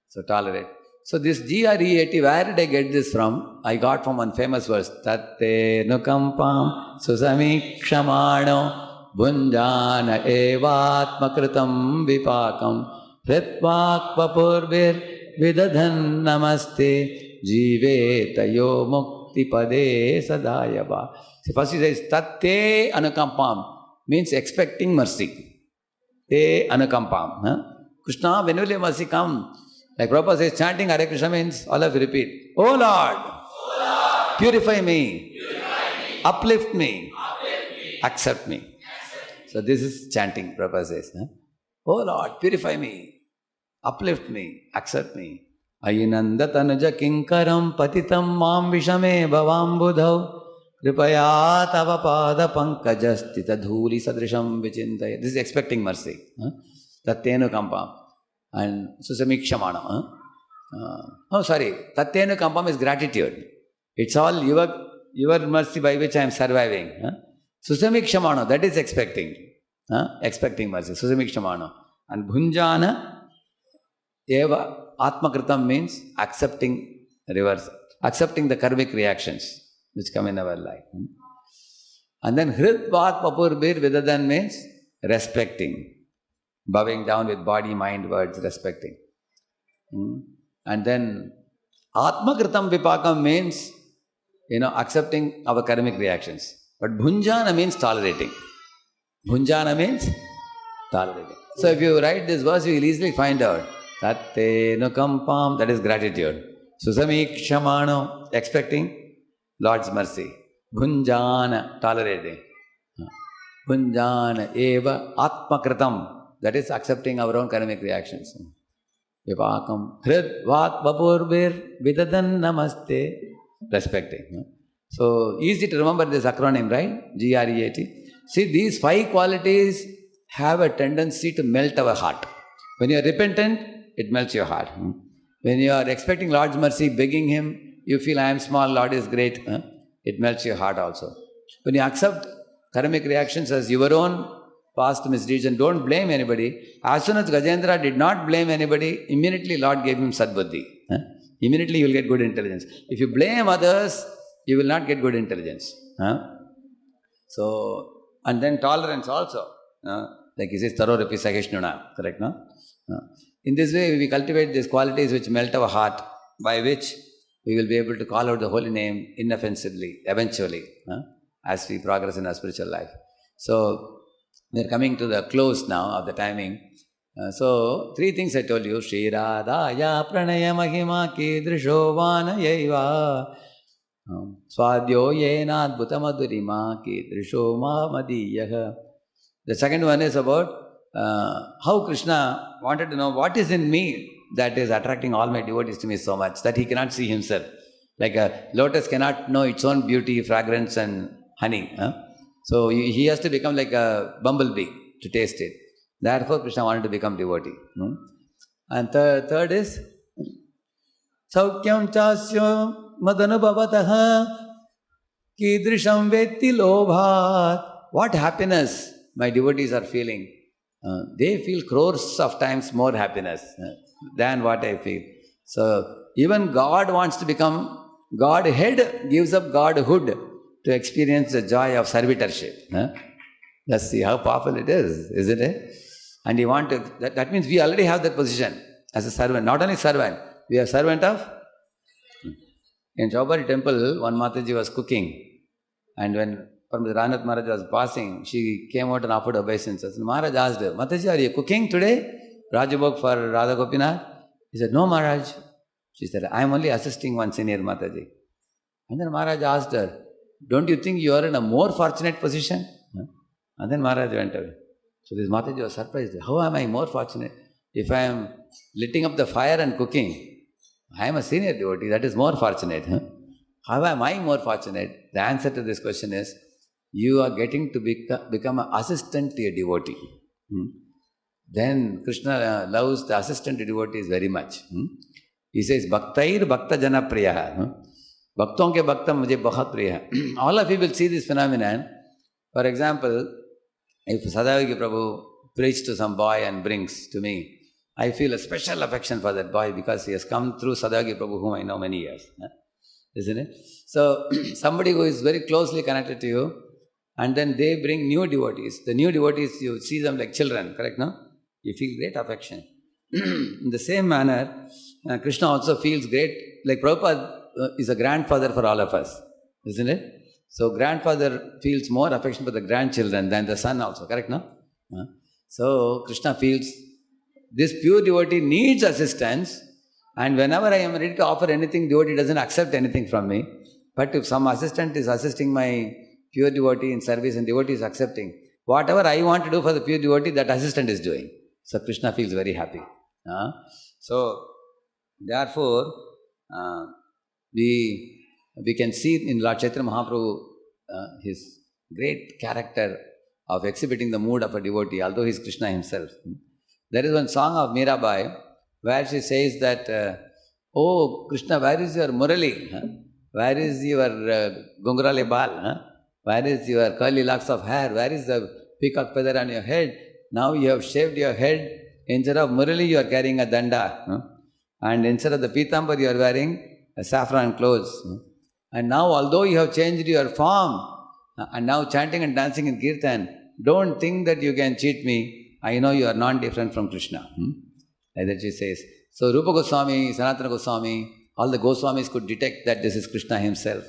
So tolerate. So this GREAT, where did I get this from? I got from one famous verse. Tatte nukampam susamikshamano bunjana evatmakritam vipakam hritvakvapurvir vidadhan namaste jivetayo mukti pade sadayava. So first he says, Tatte anukampam means expecting mercy. Te anukampam. Krishna, when will your mercy come? Like Prabhupada says, chanting Hare Krishna means, all of you repeat, Oh Lord, purify me, uplift me, accept me. So this is chanting, Prabhupada says. Oh Lord, purify me, uplift me, accept me. Ayinanda tanuja kinkaram patitam mam vishame bhavambudhav kripaya tava pada pankajastita dhuli sadrisham vichintaya. This is expecting mercy. Tattenu kampam. And susamikshamana. Tattenu kampam is gratitude. It's all your mercy by which I am surviving. Susamikshamana, that is expecting. Expecting mercy. Susamikshamana. And bhunjana eva atmakritam means accepting reverse. Accepting the karmic reactions which come in our life. And then hrid vat papur bir vidadan means respecting. Bowing down with body, mind, words, respecting. And then atmakritam vipakam means accepting our karmic reactions. But bhunjana means tolerating. Bhunjana means tolerating. So if you write this verse, you will easily find out. Tattenu kampam, that is gratitude. Susamikshamano, expecting Lord's mercy. Bhunjana, tolerating. Bhunjana eva atmakritam, that is accepting our own karmic reactions. Vipakam, hrid vat vapurbir vidadan namaste, respecting. So easy to remember this acronym, right? GREAT. See, these 5 qualities have a tendency to melt our heart. When you are repentant, it melts your heart. When you are expecting Lord's mercy, begging Him, you feel I am small, Lord is great. It melts your heart also. When you accept karmic reactions as your own past misdeeds and don't blame anybody, as soon as Gajendra did not blame anybody, immediately Lord gave him sadbuddhi. Immediately you will get good intelligence. If you blame others, you will not get good intelligence. So, and then tolerance also. Like he says, Tarorapi Sahishnuna. Correct, no? In this way, we cultivate these qualities which melt our heart, by which we will be able to call out the holy name inoffensively, eventually, as we progress in our spiritual life. So, we are coming to the close now of the timing. So, 3 things I told you. Shri Radhaya pranaya mahima kidrisho vanayaiva swadyo yena adbhuta madhurima kidrisho mahamadiyaha. The second one is about how Krishna wanted to know what is in me that is attracting all my devotees to me so much that he cannot see himself. Like a lotus cannot know its own beauty, fragrance and honey. So he has to become like a bumblebee to taste it. Therefore Krishna wanted to become devotee. And third is Saukyam chasya madanubhavataha kidrisham vetti lobhat. What happiness my devotees are feeling. They feel crores of times more happiness than what I feel. So even God wants to become, Godhead gives up Godhood to experience the joy of servitorship. Let's see how powerful it is, isn't it? And you want to, that means we already have that position as a servant. Not only servant, we are servant of. In Chaubari temple, one Mataji was cooking, and when Ranath Maharaj was passing, she came out and offered obeisance. Maharaj asked her, Mataji, are you cooking today? Rajabhog for Radha Gopinath? He said, no, Maharaj. She said, I am only assisting one senior Mataji. And then Maharaj asked her, don't you think you are in a more fortunate position? And then Maharaj went away. So this Mataji was surprised. How am I more fortunate? If I am lighting up the fire and cooking, I am a senior devotee, that is more fortunate. How am I more fortunate? The answer to this question is, you are getting to become an assistant to a devotee. Then Krishna loves the assistant to devotees very much. He says, Bhaktair Bhakta Jana Priyaha. Bhakton ke Bhakta mujhe bahut priya. All of you will see this phenomenon. For example, if Sadhavaki Prabhu preached to some boy and brings to me, I feel a special affection for that boy because he has come through Sadhavaki Prabhu, whom I know many years. Isn't it? So, somebody who is very closely connected to you, and then they bring new devotees. The new devotees, you see them like children, correct, no? You feel great affection. In the same manner, Krishna also feels great, like Prabhupada is a grandfather for all of us, isn't it? So, grandfather feels more affection for the grandchildren than the son also, correct, no? So, Krishna feels this pure devotee needs assistance, and whenever I am ready to offer anything, devotee doesn't accept anything from me. But if some assistant is assisting my pure devotee in service and devotee is accepting, whatever I want to do for the pure devotee, that assistant is doing. So Krishna feels very happy. So, therefore, we can see in Lord Chaitanya Mahaprabhu his great character of exhibiting the mood of a devotee, although he is Krishna himself. There is one song of Mirabai where she says that, oh Krishna, where is your Murali? Where is your Gungurali Bal? Where is your curly locks of hair? Where is the peacock feather on your head? Now you have shaved your head. Instead of Murali, you are carrying a danda. And instead of the pitambar, you are wearing a saffron clothes. And now, although you have changed your form, and now chanting and dancing in kirtan, don't think that you can cheat me. I know you are not different from Krishna. Like that she says. So Rupa Goswami, Sanatana Goswami, all the Goswamis could detect that this is Krishna himself.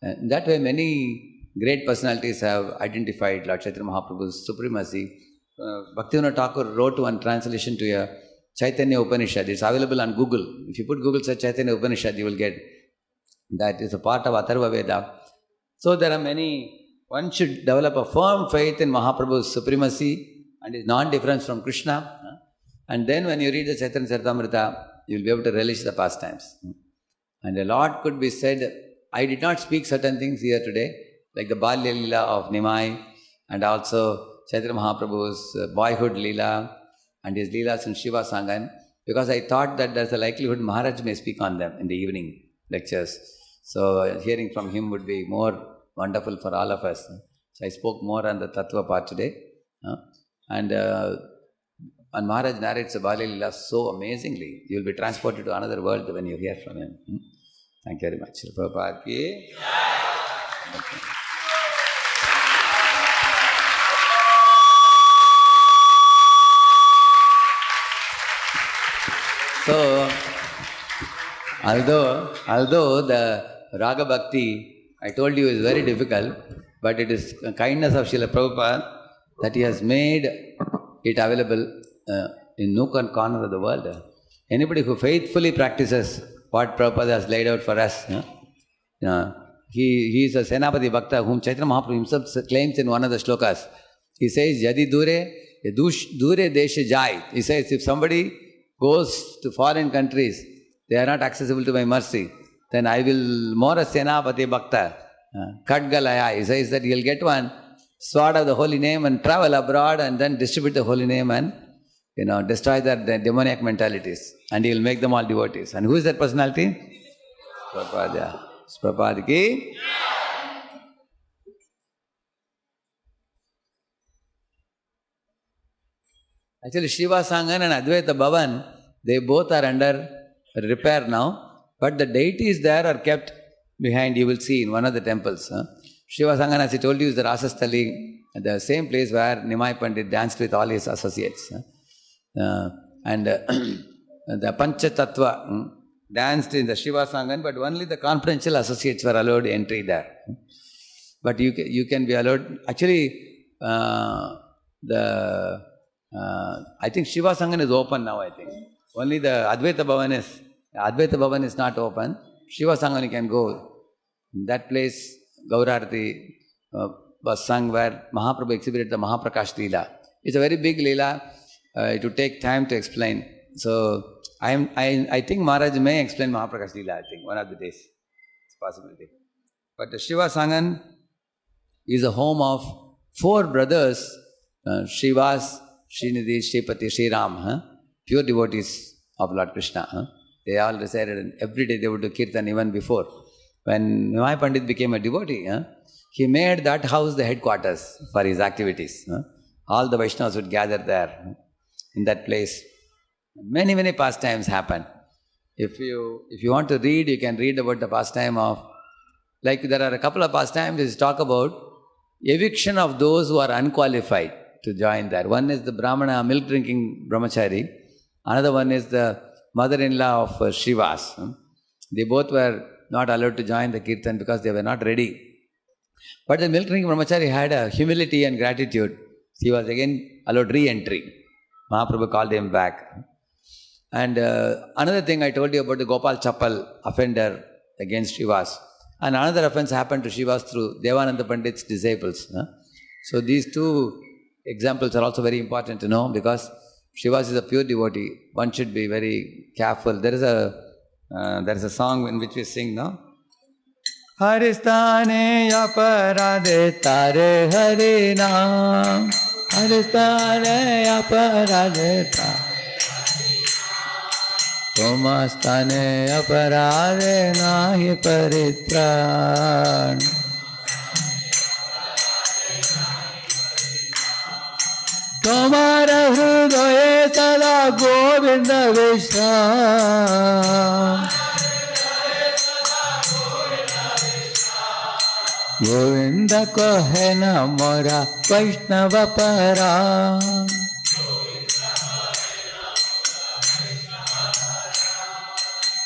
That way many great personalities have identified Lord Chaitanya Mahaprabhu's supremacy. Bhaktivinoda Thakur wrote one translation to a Chaitanya Upanishad. It's available on Google. If you put Google search Chaitanya Upanishad, you will get that is a part of Atharva Veda. So there are many, one should develop a firm faith in Mahaprabhu's supremacy and his non-difference from Krishna. And then when you read the Chaitanya Charitamrita, you will be able to relish the pastimes. And a lot could be said. I did not speak certain things here today, like the Balya Lila of Nimai, and also Chaitanya Mahaprabhu's boyhood Lila, and his Leelas in Shiva Sangan, because I thought that there's a likelihood Maharaj may speak on them in the evening lectures. So hearing from him would be more wonderful for all of us. So I spoke more on the Tattva part today. And Maharaj narrates the Balya Lila so amazingly. You will be transported to another world when you hear from him. Thank you very much. Prabhupada ki. Okay. So, although the Raga Bhakti, I told you, is very difficult, but it is a kindness of Srila Prabhupada that he has made it available in nook and corner of the world. Anybody who faithfully practices what Prabhupada has laid out for us, he is a Senapati Bhakta whom Chaitanya Mahaprabhu himself claims in one of the shlokas. He says, Yadi dure deshe jai. He says, if somebody goes to foreign countries, they are not accessible to my mercy, then I will more a Senapati Bhakta, Khadgalaya. He says that he will get one sword of the holy name and travel abroad and then distribute the holy name and destroy their demoniac mentalities, and he will make them all devotees. And who is that personality? Prabhupada. Prabhupada ki. Actually, Shiva Sangan and Advaita Bhavan, they both are under repair now, but the deities there are kept behind, you will see in one of the temples. Shiva Sangan, as I told you, is the Rasasthali, the same place where Nimai Pandit danced with all his associates. And the Pancha Tattva danced in the Shiva Sangan, but only the confidential associates were allowed entry there. But you can be allowed. Actually, I think Shiva Sangan is open now, I think. Only the Advaita Bhavan is not open. Shiva Sangan you can go. In that place, Gaurarati was sung where Mahaprabhu exhibited the Mahaprakash Lila. It's a very big Lila. It would take time to explain. So, I think Maharaj may explain Mahaprakash Lila, I think, one of the days. It's a possibility. But the Shiva Sangan is a home of 4 brothers, Shivas, Srinidhi, Shripati, Sriram, pure devotees of Lord Krishna. They all resided, and every day they would do kirtan even before. When Nimai Pandit became a devotee, he made that house the headquarters for his activities. All the Vaishnavas would gather there, in that place. Many, many pastimes happen. If you want to read, you can read about the pastime of, like there are a couple of pastimes which talk about eviction of those who are unqualified to join there. One is the Brahmana, milk drinking brahmachari. Another one is the mother-in-law of Shivas. They both were not allowed to join the kirtan because they were not ready. But the milk drinking brahmachari had a humility and gratitude. He was again allowed re-entry. Mahaprabhu called him back. And another thing I told you about the Gopal Chappal offender against Shivas. And another offense happened to Shivas through Devananda Pandit's disciples. So these 2 examples are also very important to know, because Srivas is a pure devotee. One should be very careful. There is a song in which we sing, no? Haristane aparade tare Hari Naam. Haristane aparade tare Tomastane aparade nahi paritran. Tomara hridaye sada Govinda Vishram. Govinda ko hai na mora Vaishnava param.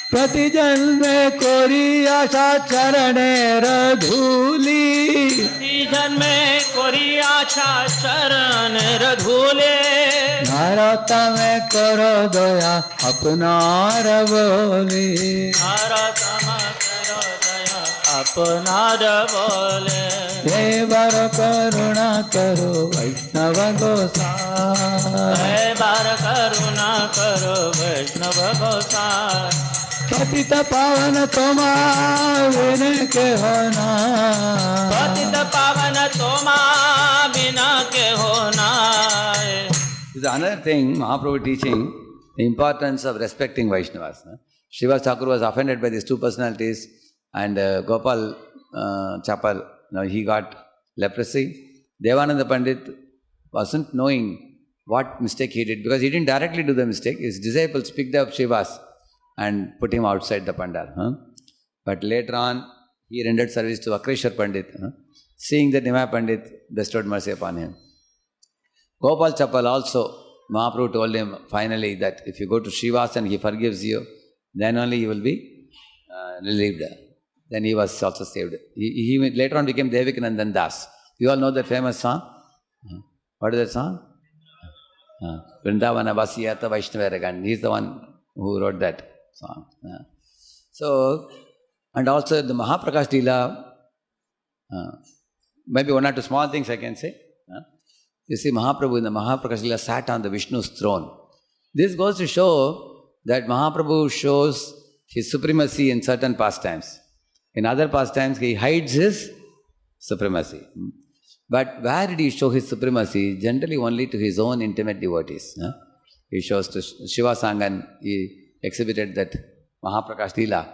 प्रति जन्मे कोरी आशा चरणेर धूली. प्रति जन्मे कोरी आशा चरणेर धूले. भारत में करो दया अपनार बोली. भारत में करो दया अपनार बोले. हे बार करुणा करो वैष्णव गोसाई. हे बार करुणा करो वैष्णव गोसाई. पतित पावन तोमा बिन के होना. पतित पावन तोमा बिना के होना. This is another thing, Mahaprabhu teaching the importance of respecting Vaishnavas. Srivas Thakur was offended by these two personalities, and Gopal Chapal, he got leprosy. Devananda Pandit wasn't knowing what mistake he did, because he didn't directly do the mistake. His disciples picked up Srivas and put him outside the pandal. But later on, he rendered service to Akreshwar Pandit. Seeing that Nimai Pandit bestowed mercy upon him. Gopal Chapal also, Mahaprabhu told him finally that if you go to Srivas and he forgives you, then only you will be relieved. Then he was also saved. He later on became Devakinandan Das. You all know that famous song? What is that song? Vrindavana Vasiyata Vaishnavaragan. He is the one who wrote that song. So, and also the Mahaprakash Lila, maybe one or two small things I can say. You see, Mahaprabhu in the Mahaprakash Lila sat on the Vishnu's throne. This goes to show that Mahaprabhu shows his supremacy in certain pastimes. In other pastimes, he hides his supremacy. But where did he show his supremacy? Generally only to his own intimate devotees. He shows to Shiva Sangan, he exhibited that Mahaprakash Lila,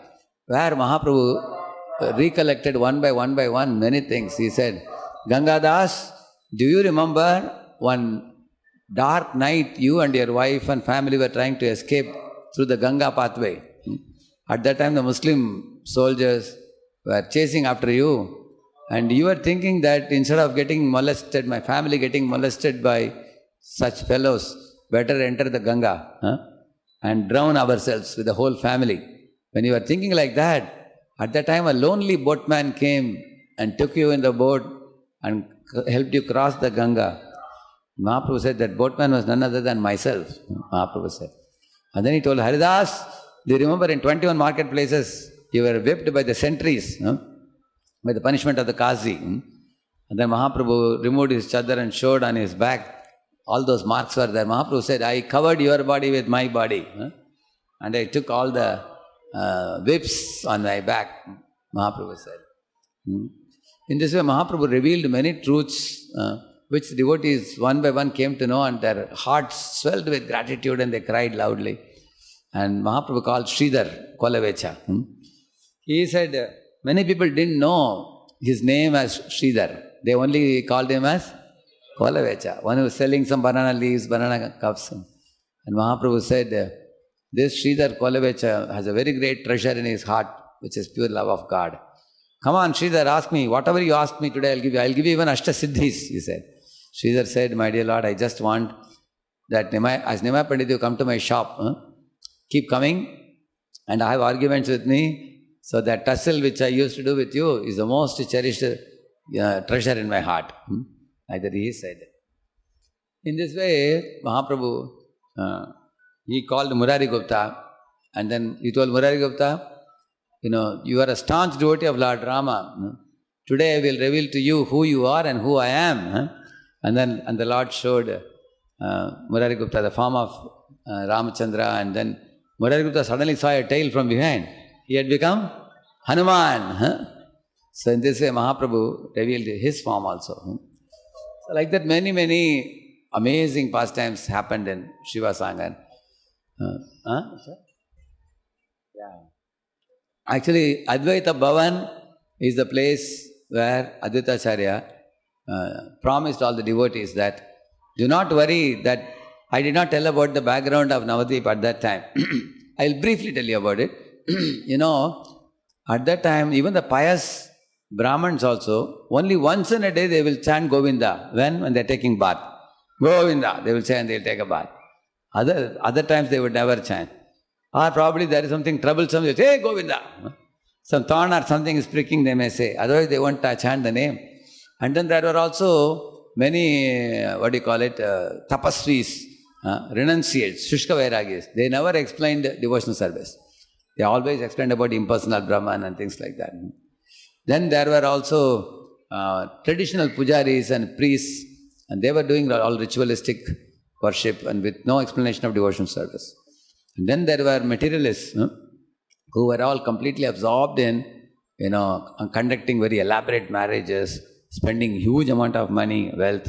where Mahaprabhu recollected one by one many things. He said, Gangadas, do you remember one dark night you and your wife and family were trying to escape through the Ganga pathway? At that time the Muslim soldiers were chasing after you, and you were thinking that instead of getting molested, my family getting molested by such fellows, better enter the Ganga and drown ourselves with the whole family. When you were thinking like that, at that time a lonely boatman came and took you in the boat and helped you cross the Ganga. Mahaprabhu said that boatman was none other than myself, Mahaprabhu said. And then he told Haridas, do you remember in 21 marketplaces you were whipped by the sentries, by the punishment of the Qazi. And then Mahaprabhu removed his chadar and showed on his back. All those marks were there. Mahaprabhu said, I covered your body with my body. And I took all the whips on my back, Mahaprabhu said. In this way, Mahaprabhu revealed many truths which devotees one by one came to know, and their hearts swelled with gratitude and they cried loudly. And Mahaprabhu called Sridhar Kolavecha. He said, many people didn't know his name as Sridhar. They only called him as Kolavecha, one who was selling some banana leaves, banana cups. And Mahaprabhu said, this Sridhar Kolavecha has a very great treasure in his heart, which is pure love of God. Come on, Sridhar, ask me. Whatever you ask me today, I'll give you. I'll give you even Ashtasiddhis, he said. Sridhar said, my dear Lord, I just want that as Nimai Pandit, you come to my shop. Keep coming and have arguments with me. So that tussle which I used to do with you is the most cherished treasure in my heart. Like that he said. In this way, Mahaprabhu, he called Murari Gupta, and then he told Murari Gupta, you are a staunch devotee of Lord Rama. Today I will reveal to you who you are and who I am. And the Lord showed Murari Gupta, the form of Ramachandra, and then Murari Gupta suddenly saw a tail from behind. He had become Hanuman. So in this way, Mahaprabhu revealed his form also. So like that, many amazing pastimes happened in Shiva Sangan. Actually, Advaita Bhavan is the place where Advaita Acharya promised all the devotees that do not worry that I did not tell about the background of Navadvip at that time. I will briefly tell you about it. At that time, even the pious Brahmins also, only once in a day they will chant Govinda. When they are taking bath. Govinda, they will say and they will take a bath. Other times they would never chant. Or probably there is something troublesome, they say, hey Govinda. Some thorn or something is pricking, they may say. Otherwise they won't chant the name. And then there were also many, tapasvis, renunciates, Shushka Vairagis. They never explained devotional service. They always explained about impersonal Brahman and things like that. Then there were also traditional pujaris and priests, and they were doing all ritualistic worship and with no explanation of devotional service. And then there were materialists who were all completely absorbed in, conducting very elaborate marriages, spending huge amount of money, wealth,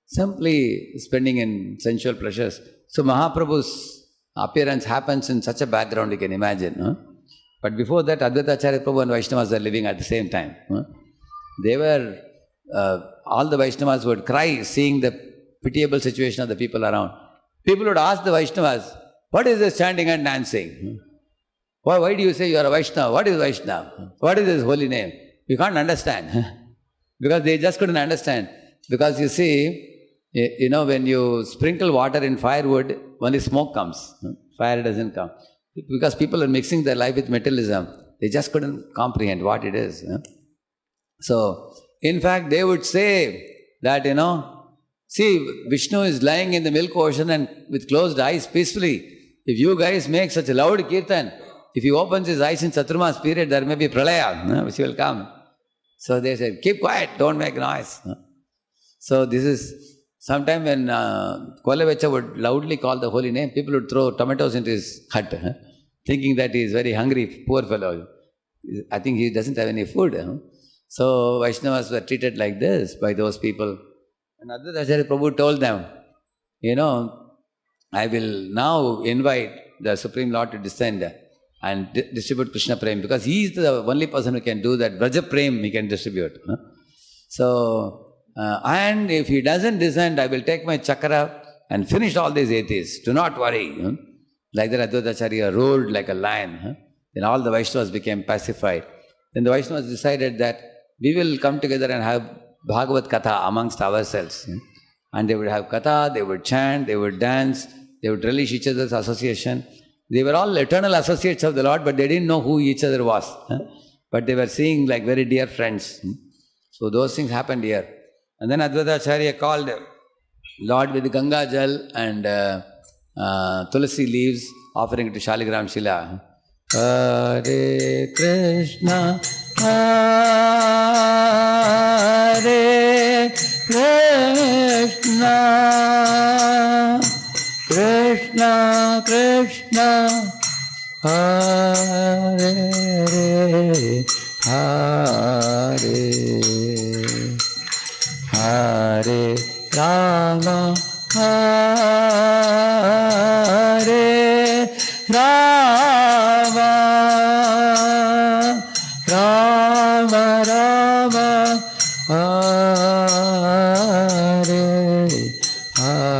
simply spending in sensual pleasures. So Mahaprabhu's appearance happens in such a background, you can imagine. But before that, Advaita Acharya Prabhu and Vaishnavas were living at the same time. They were, all the Vaishnavas would cry seeing the pitiable situation of the people around. People would ask the Vaishnavas, what is this chanting and dancing? Why do you say you are a Vaishnava? What is Vaishnava? What is this holy name? You can't understand. Because they just couldn't understand. Because you see, when you sprinkle water in firewood, only smoke comes. Fire doesn't come. Because people are mixing their life with materialism, they just couldn't comprehend what it is. So, in fact, they would say that, see, Vishnu is lying in the milk ocean and with closed eyes peacefully. If you guys make such a loud kirtan, if he opens his eyes in Chaturma's period, there may be pralaya, which will come. So they said, keep quiet, don't make noise. So this is, sometime when Kolevecha would loudly call the holy name, people would throw tomatoes into his hut, thinking that he is very hungry, poor fellow. I think he doesn't have any food. So Vaishnavas were treated like this by those people. And Advaita Acharya Prabhu told them, I will now invite the Supreme Lord to descend and distribute Krishna Prem, because he is the only person who can do that. Vraja Prem he can distribute. So, and if he doesn't descend, I will take my chakra and finish all these atheists. Do not worry. Like that, Advaita Acharya roared like a lion. Then all the Vaishnavas became pacified. Then the Vaishnavas decided that we will come together and have Bhagavad Katha amongst ourselves. And they would have Katha, they would chant, they would dance, they would relish each other's association. They were all eternal associates of the Lord, but they didn't know who each other was. But they were seeing like very dear friends. So those things happened here. And then Advaita Acharya called Lord with Ganga Jal and Tulasi leaves, offering it to Shaligram Shila. Hare Krishna, Hare Krishna, Krishna Krishna, Hare Hare, Hare Rama, Hare Rama, Rama Rama, Hare Hare.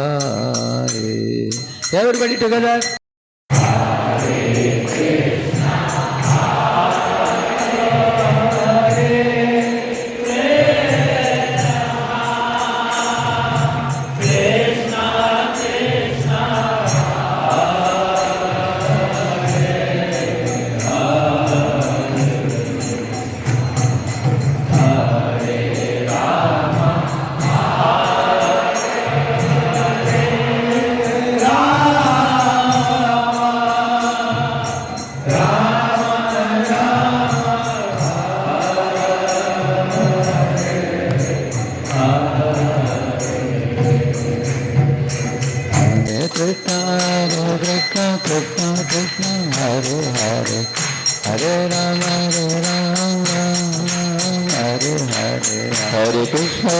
Everybody together. Hare Rama, Hare Hare, Hare Krishna,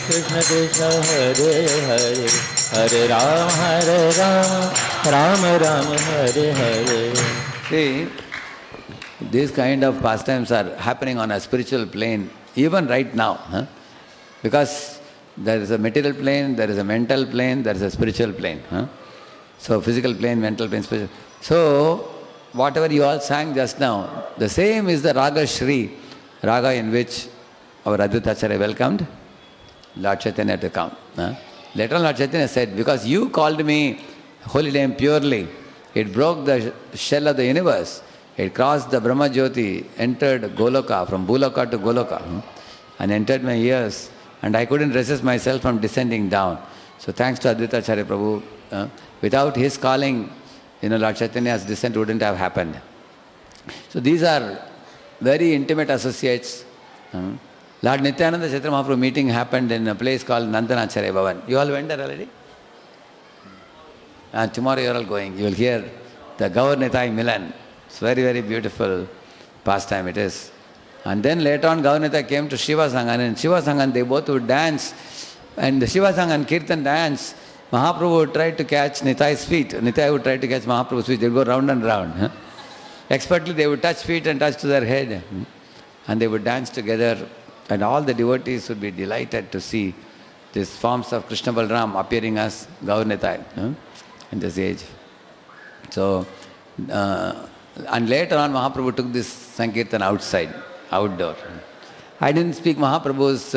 Krishna Krishna, Hare Hare, Hare Rama, Rama Rama, Hare Hare. See, these kind of pastimes are happening on a spiritual plane even right now. Because there is a material plane, there is a mental plane, there is a spiritual plane. So physical plane, mental plane, spiritual. So whatever you all sang just now, the same is the Raga Shri, Raga in which our Advaita Acharya welcomed Lord Chaitanya to come. Later on Lord Chaitanya said, because you called me holy name purely, it broke the shell of the universe. It crossed the Brahma Jyoti, entered Goloka, from Bhuloka to Goloka, and entered my ears, and I couldn't resist myself from descending down. So thanks to Advaita Acharya Prabhu, without his calling, Lord Chaitanya's descent wouldn't have happened. So these are very intimate associates. Lord Nityananda Chaitanya Mahaprabhu meeting happened in a place called Nandanacharya Bhavan. You all went there already? And tomorrow you are all going. You will hear the Gaur Nitai Milan. It's very, very beautiful pastime it is. And then later on Gaur Nitai came to Shiva Sangha, and in Shiva Sangha they both would dance. And the Shiva Sangha and Kirtan dance, Mahaprabhu would try to catch Nitai's feet. Nitai would try to catch Mahaprabhu's feet. They would go round and round. Expertly they would touch feet and touch to their head. And they would dance together. And all the devotees would be delighted to see these forms of Krishna Balram appearing as Gaur Nitai in this age. So, and later on Mahaprabhu took this Sankirtan outside, outdoor. I didn't speak Mahaprabhu's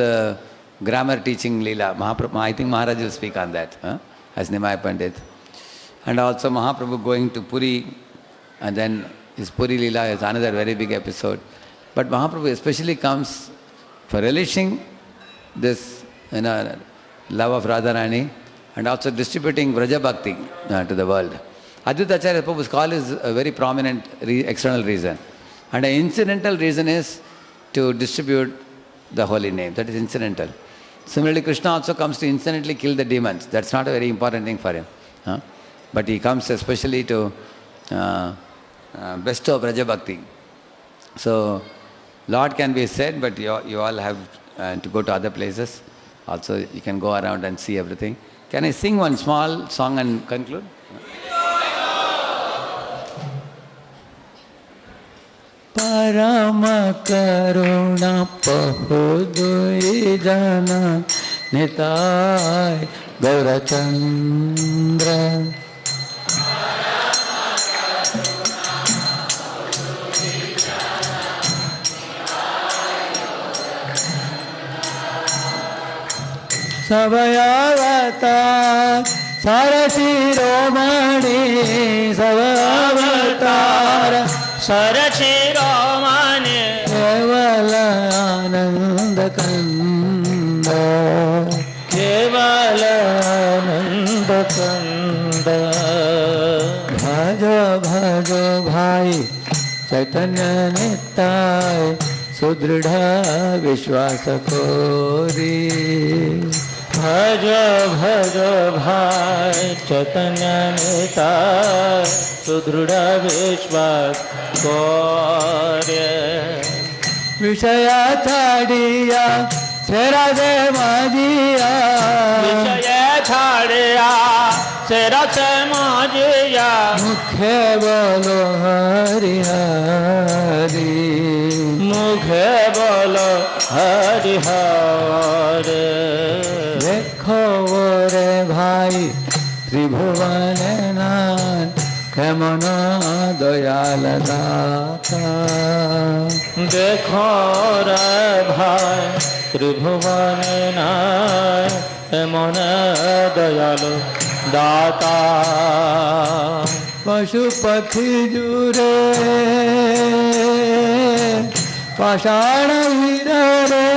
grammar teaching lila. I think Maharaj will speak on that as Nimai Pandit. And also Mahaprabhu going to Puri, and then his Puri lila is another very big episode. But Mahaprabhu especially comes for relishing this love of Radharani and also distributing Vraja Bhakti to the world. Advaita Acharya Prabhu's call is a very prominent external reason. And an incidental reason is to distribute the holy name. That is incidental. Similarly, Krishna also comes to incidentally kill the demons. That's not a very important thing for him. But he comes especially to bestow Vraja Bhakti. So, Lord can be said, but you all have to go to other places. Also, you can go around and see everything. Can I sing one small song and conclude? Parama karuna pahudui jana nitai Gaurachandra. Savayavata Sarashiromani Savayavatar Sarashiromani Kevala Ananda Kanda Kevala Ananda Kanda Bhajo Bhajo Bhai Chaitanya Nitai Sudridha Vishwasa Kori Bhaja Bhaja Bhai Chaitanya Nitai Sudruda Vishwas Korya Vishaya Chadiya Serade Majiya Vishaya Chadiya Serade Majiya Mukhe Bolo Hari Hari Mukhe Bolo Hari Hari Dekho re bhai Tribhuvanenan Kemana Doyal Data Dekho re bhai Tribhuvanenan Kemana Doyal Data Pashupati Jure Pashana Virare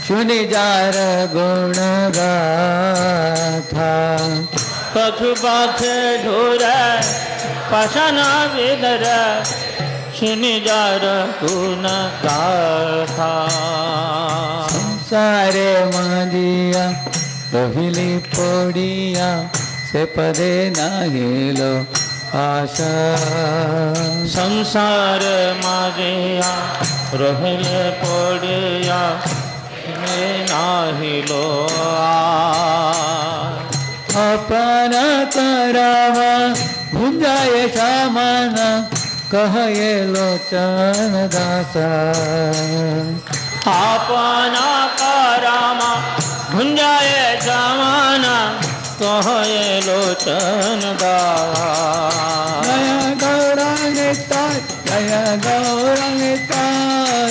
Shunijar Gunagatha Pashupati Jure Pashana Virare Shunijar Gunagatha Samsare Madiya Rohili Podiya Se pade nahilo आशा संसार मारिया रहले पड़िया में नाही लो अपन करावा भुंजाए सामान कहे लोचन दासा अपना करामा भुंजाए सामान कहे लोचन दास जय गौरंगिताय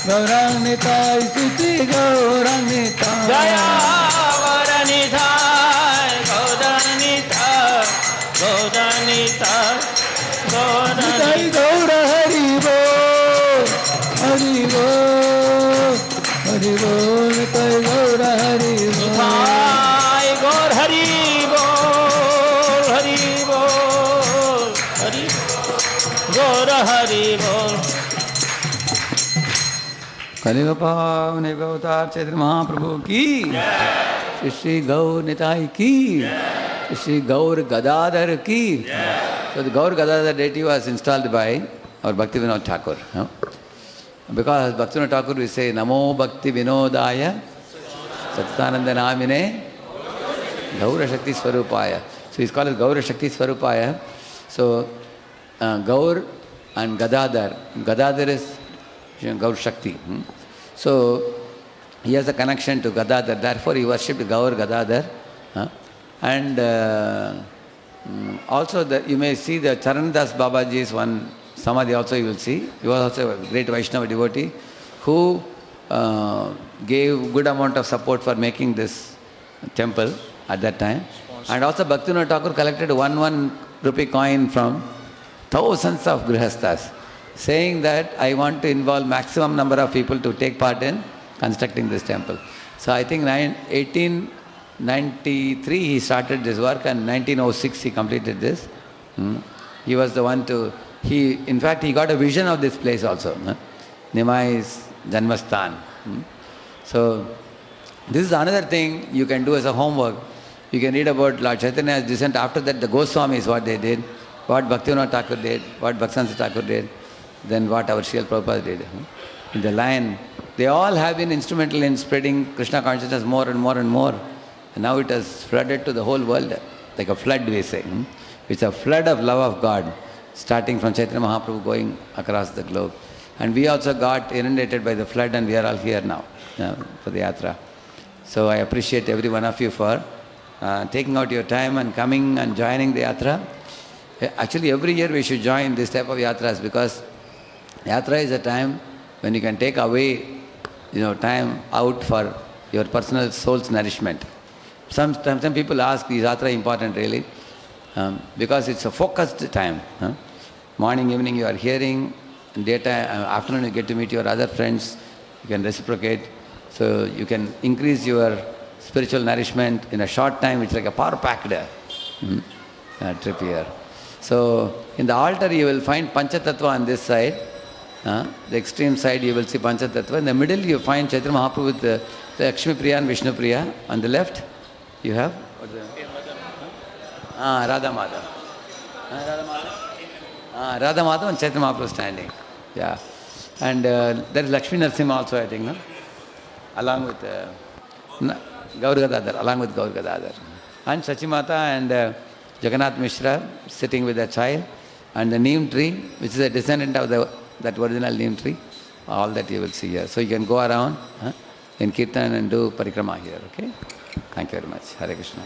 गौरंगिताय सुति गौरंगिताय जय गौरनिताय गौरनिताय गौरनिताय गौरनिताय गौर हरि बोल हरि बोल हरि बोल तय गौर हरि बोल गौर हरि बोल हरि बोल हरि गौर हरि बोल कलियुग पावन अवतार चैतन्य महाप्रभु की श्री श्री गौर निताई की श्री गौर गदाधर की. So the Gaur Gadadhar deity was installed by our Bhakti Vinod Thakur. Because Bhakti Vinod Thakur we say Namo Bhakti Vinodaya Satyananda Namine Gaura Shakti Swarupaya. So he's called as Gaura Shakti Swarupaya. So Gaur and Gadadhar. Gadadhar is Gaur Shakti. So he has a connection to Gadadhar. Therefore he worshipped Gaur Gadadhar. And also you may see the Charandas Babaji's one Samadhi also you will see. He was also a great Vaishnava devotee who gave good amount of support for making this temple at that time. And also Bhaktivinoda Thakur collected 1 rupee coin from thousands of grihasthas, saying that I want to involve maximum number of people to take part in constructing this temple. So I think 1893 he started this work and 1906 he completed this. He was the one to, in fact he got a vision of this place also. Nimai's Janmasthan. So this is another thing you can do as a homework. You can read about Lord Chaitanya's descent. After that the Goswamis, what they did, what Bhaktivinoda Thakur did, what Bhaktivedanta Thakur did, then what our Srila Prabhupada did. In the line, they all have been instrumental in spreading Krishna consciousness more and more and more. And now it has flooded to the whole world, like a flood we say. It's a flood of love of God, starting from Chaitanya Mahaprabhu going across the globe. And we also got inundated by the flood and we are all here now for the Yatra. So I appreciate every one of you for taking out your time and coming and joining the Yatra. Actually every year we should join this type of Yatras because Yatra is a time when you can take away time out for your personal soul's nourishment. Some people ask, is Yatra important really? Because it's a focused time. Morning, evening you are hearing, daytime, afternoon you get to meet your other friends, you can reciprocate. So you can increase your spiritual nourishment in a short time. It's like a power-packed trip here. So in the altar you will find Panchatattva on this side. The extreme side you will see Panchatattva. In the middle you find Chaitanya Mahaprabhu with the Lakshmi Priya and Vishnu Priya. On the left you have Radha Madhav. Radha Madhav and Chaitanya Mahaprabhu standing. Yeah. And there is Lakshmi Narasimha also, I think, no? Along with Gaur Gadadhar, along with Gaur Gadadhar. And Sachimata and Jagannath Mishra sitting with a child. And the neem tree, which is a descendant of that original neem tree. All that you will see here. So you can go around in Kirtan and do parikrama here, okay? Thank you very much. Hare Krishna.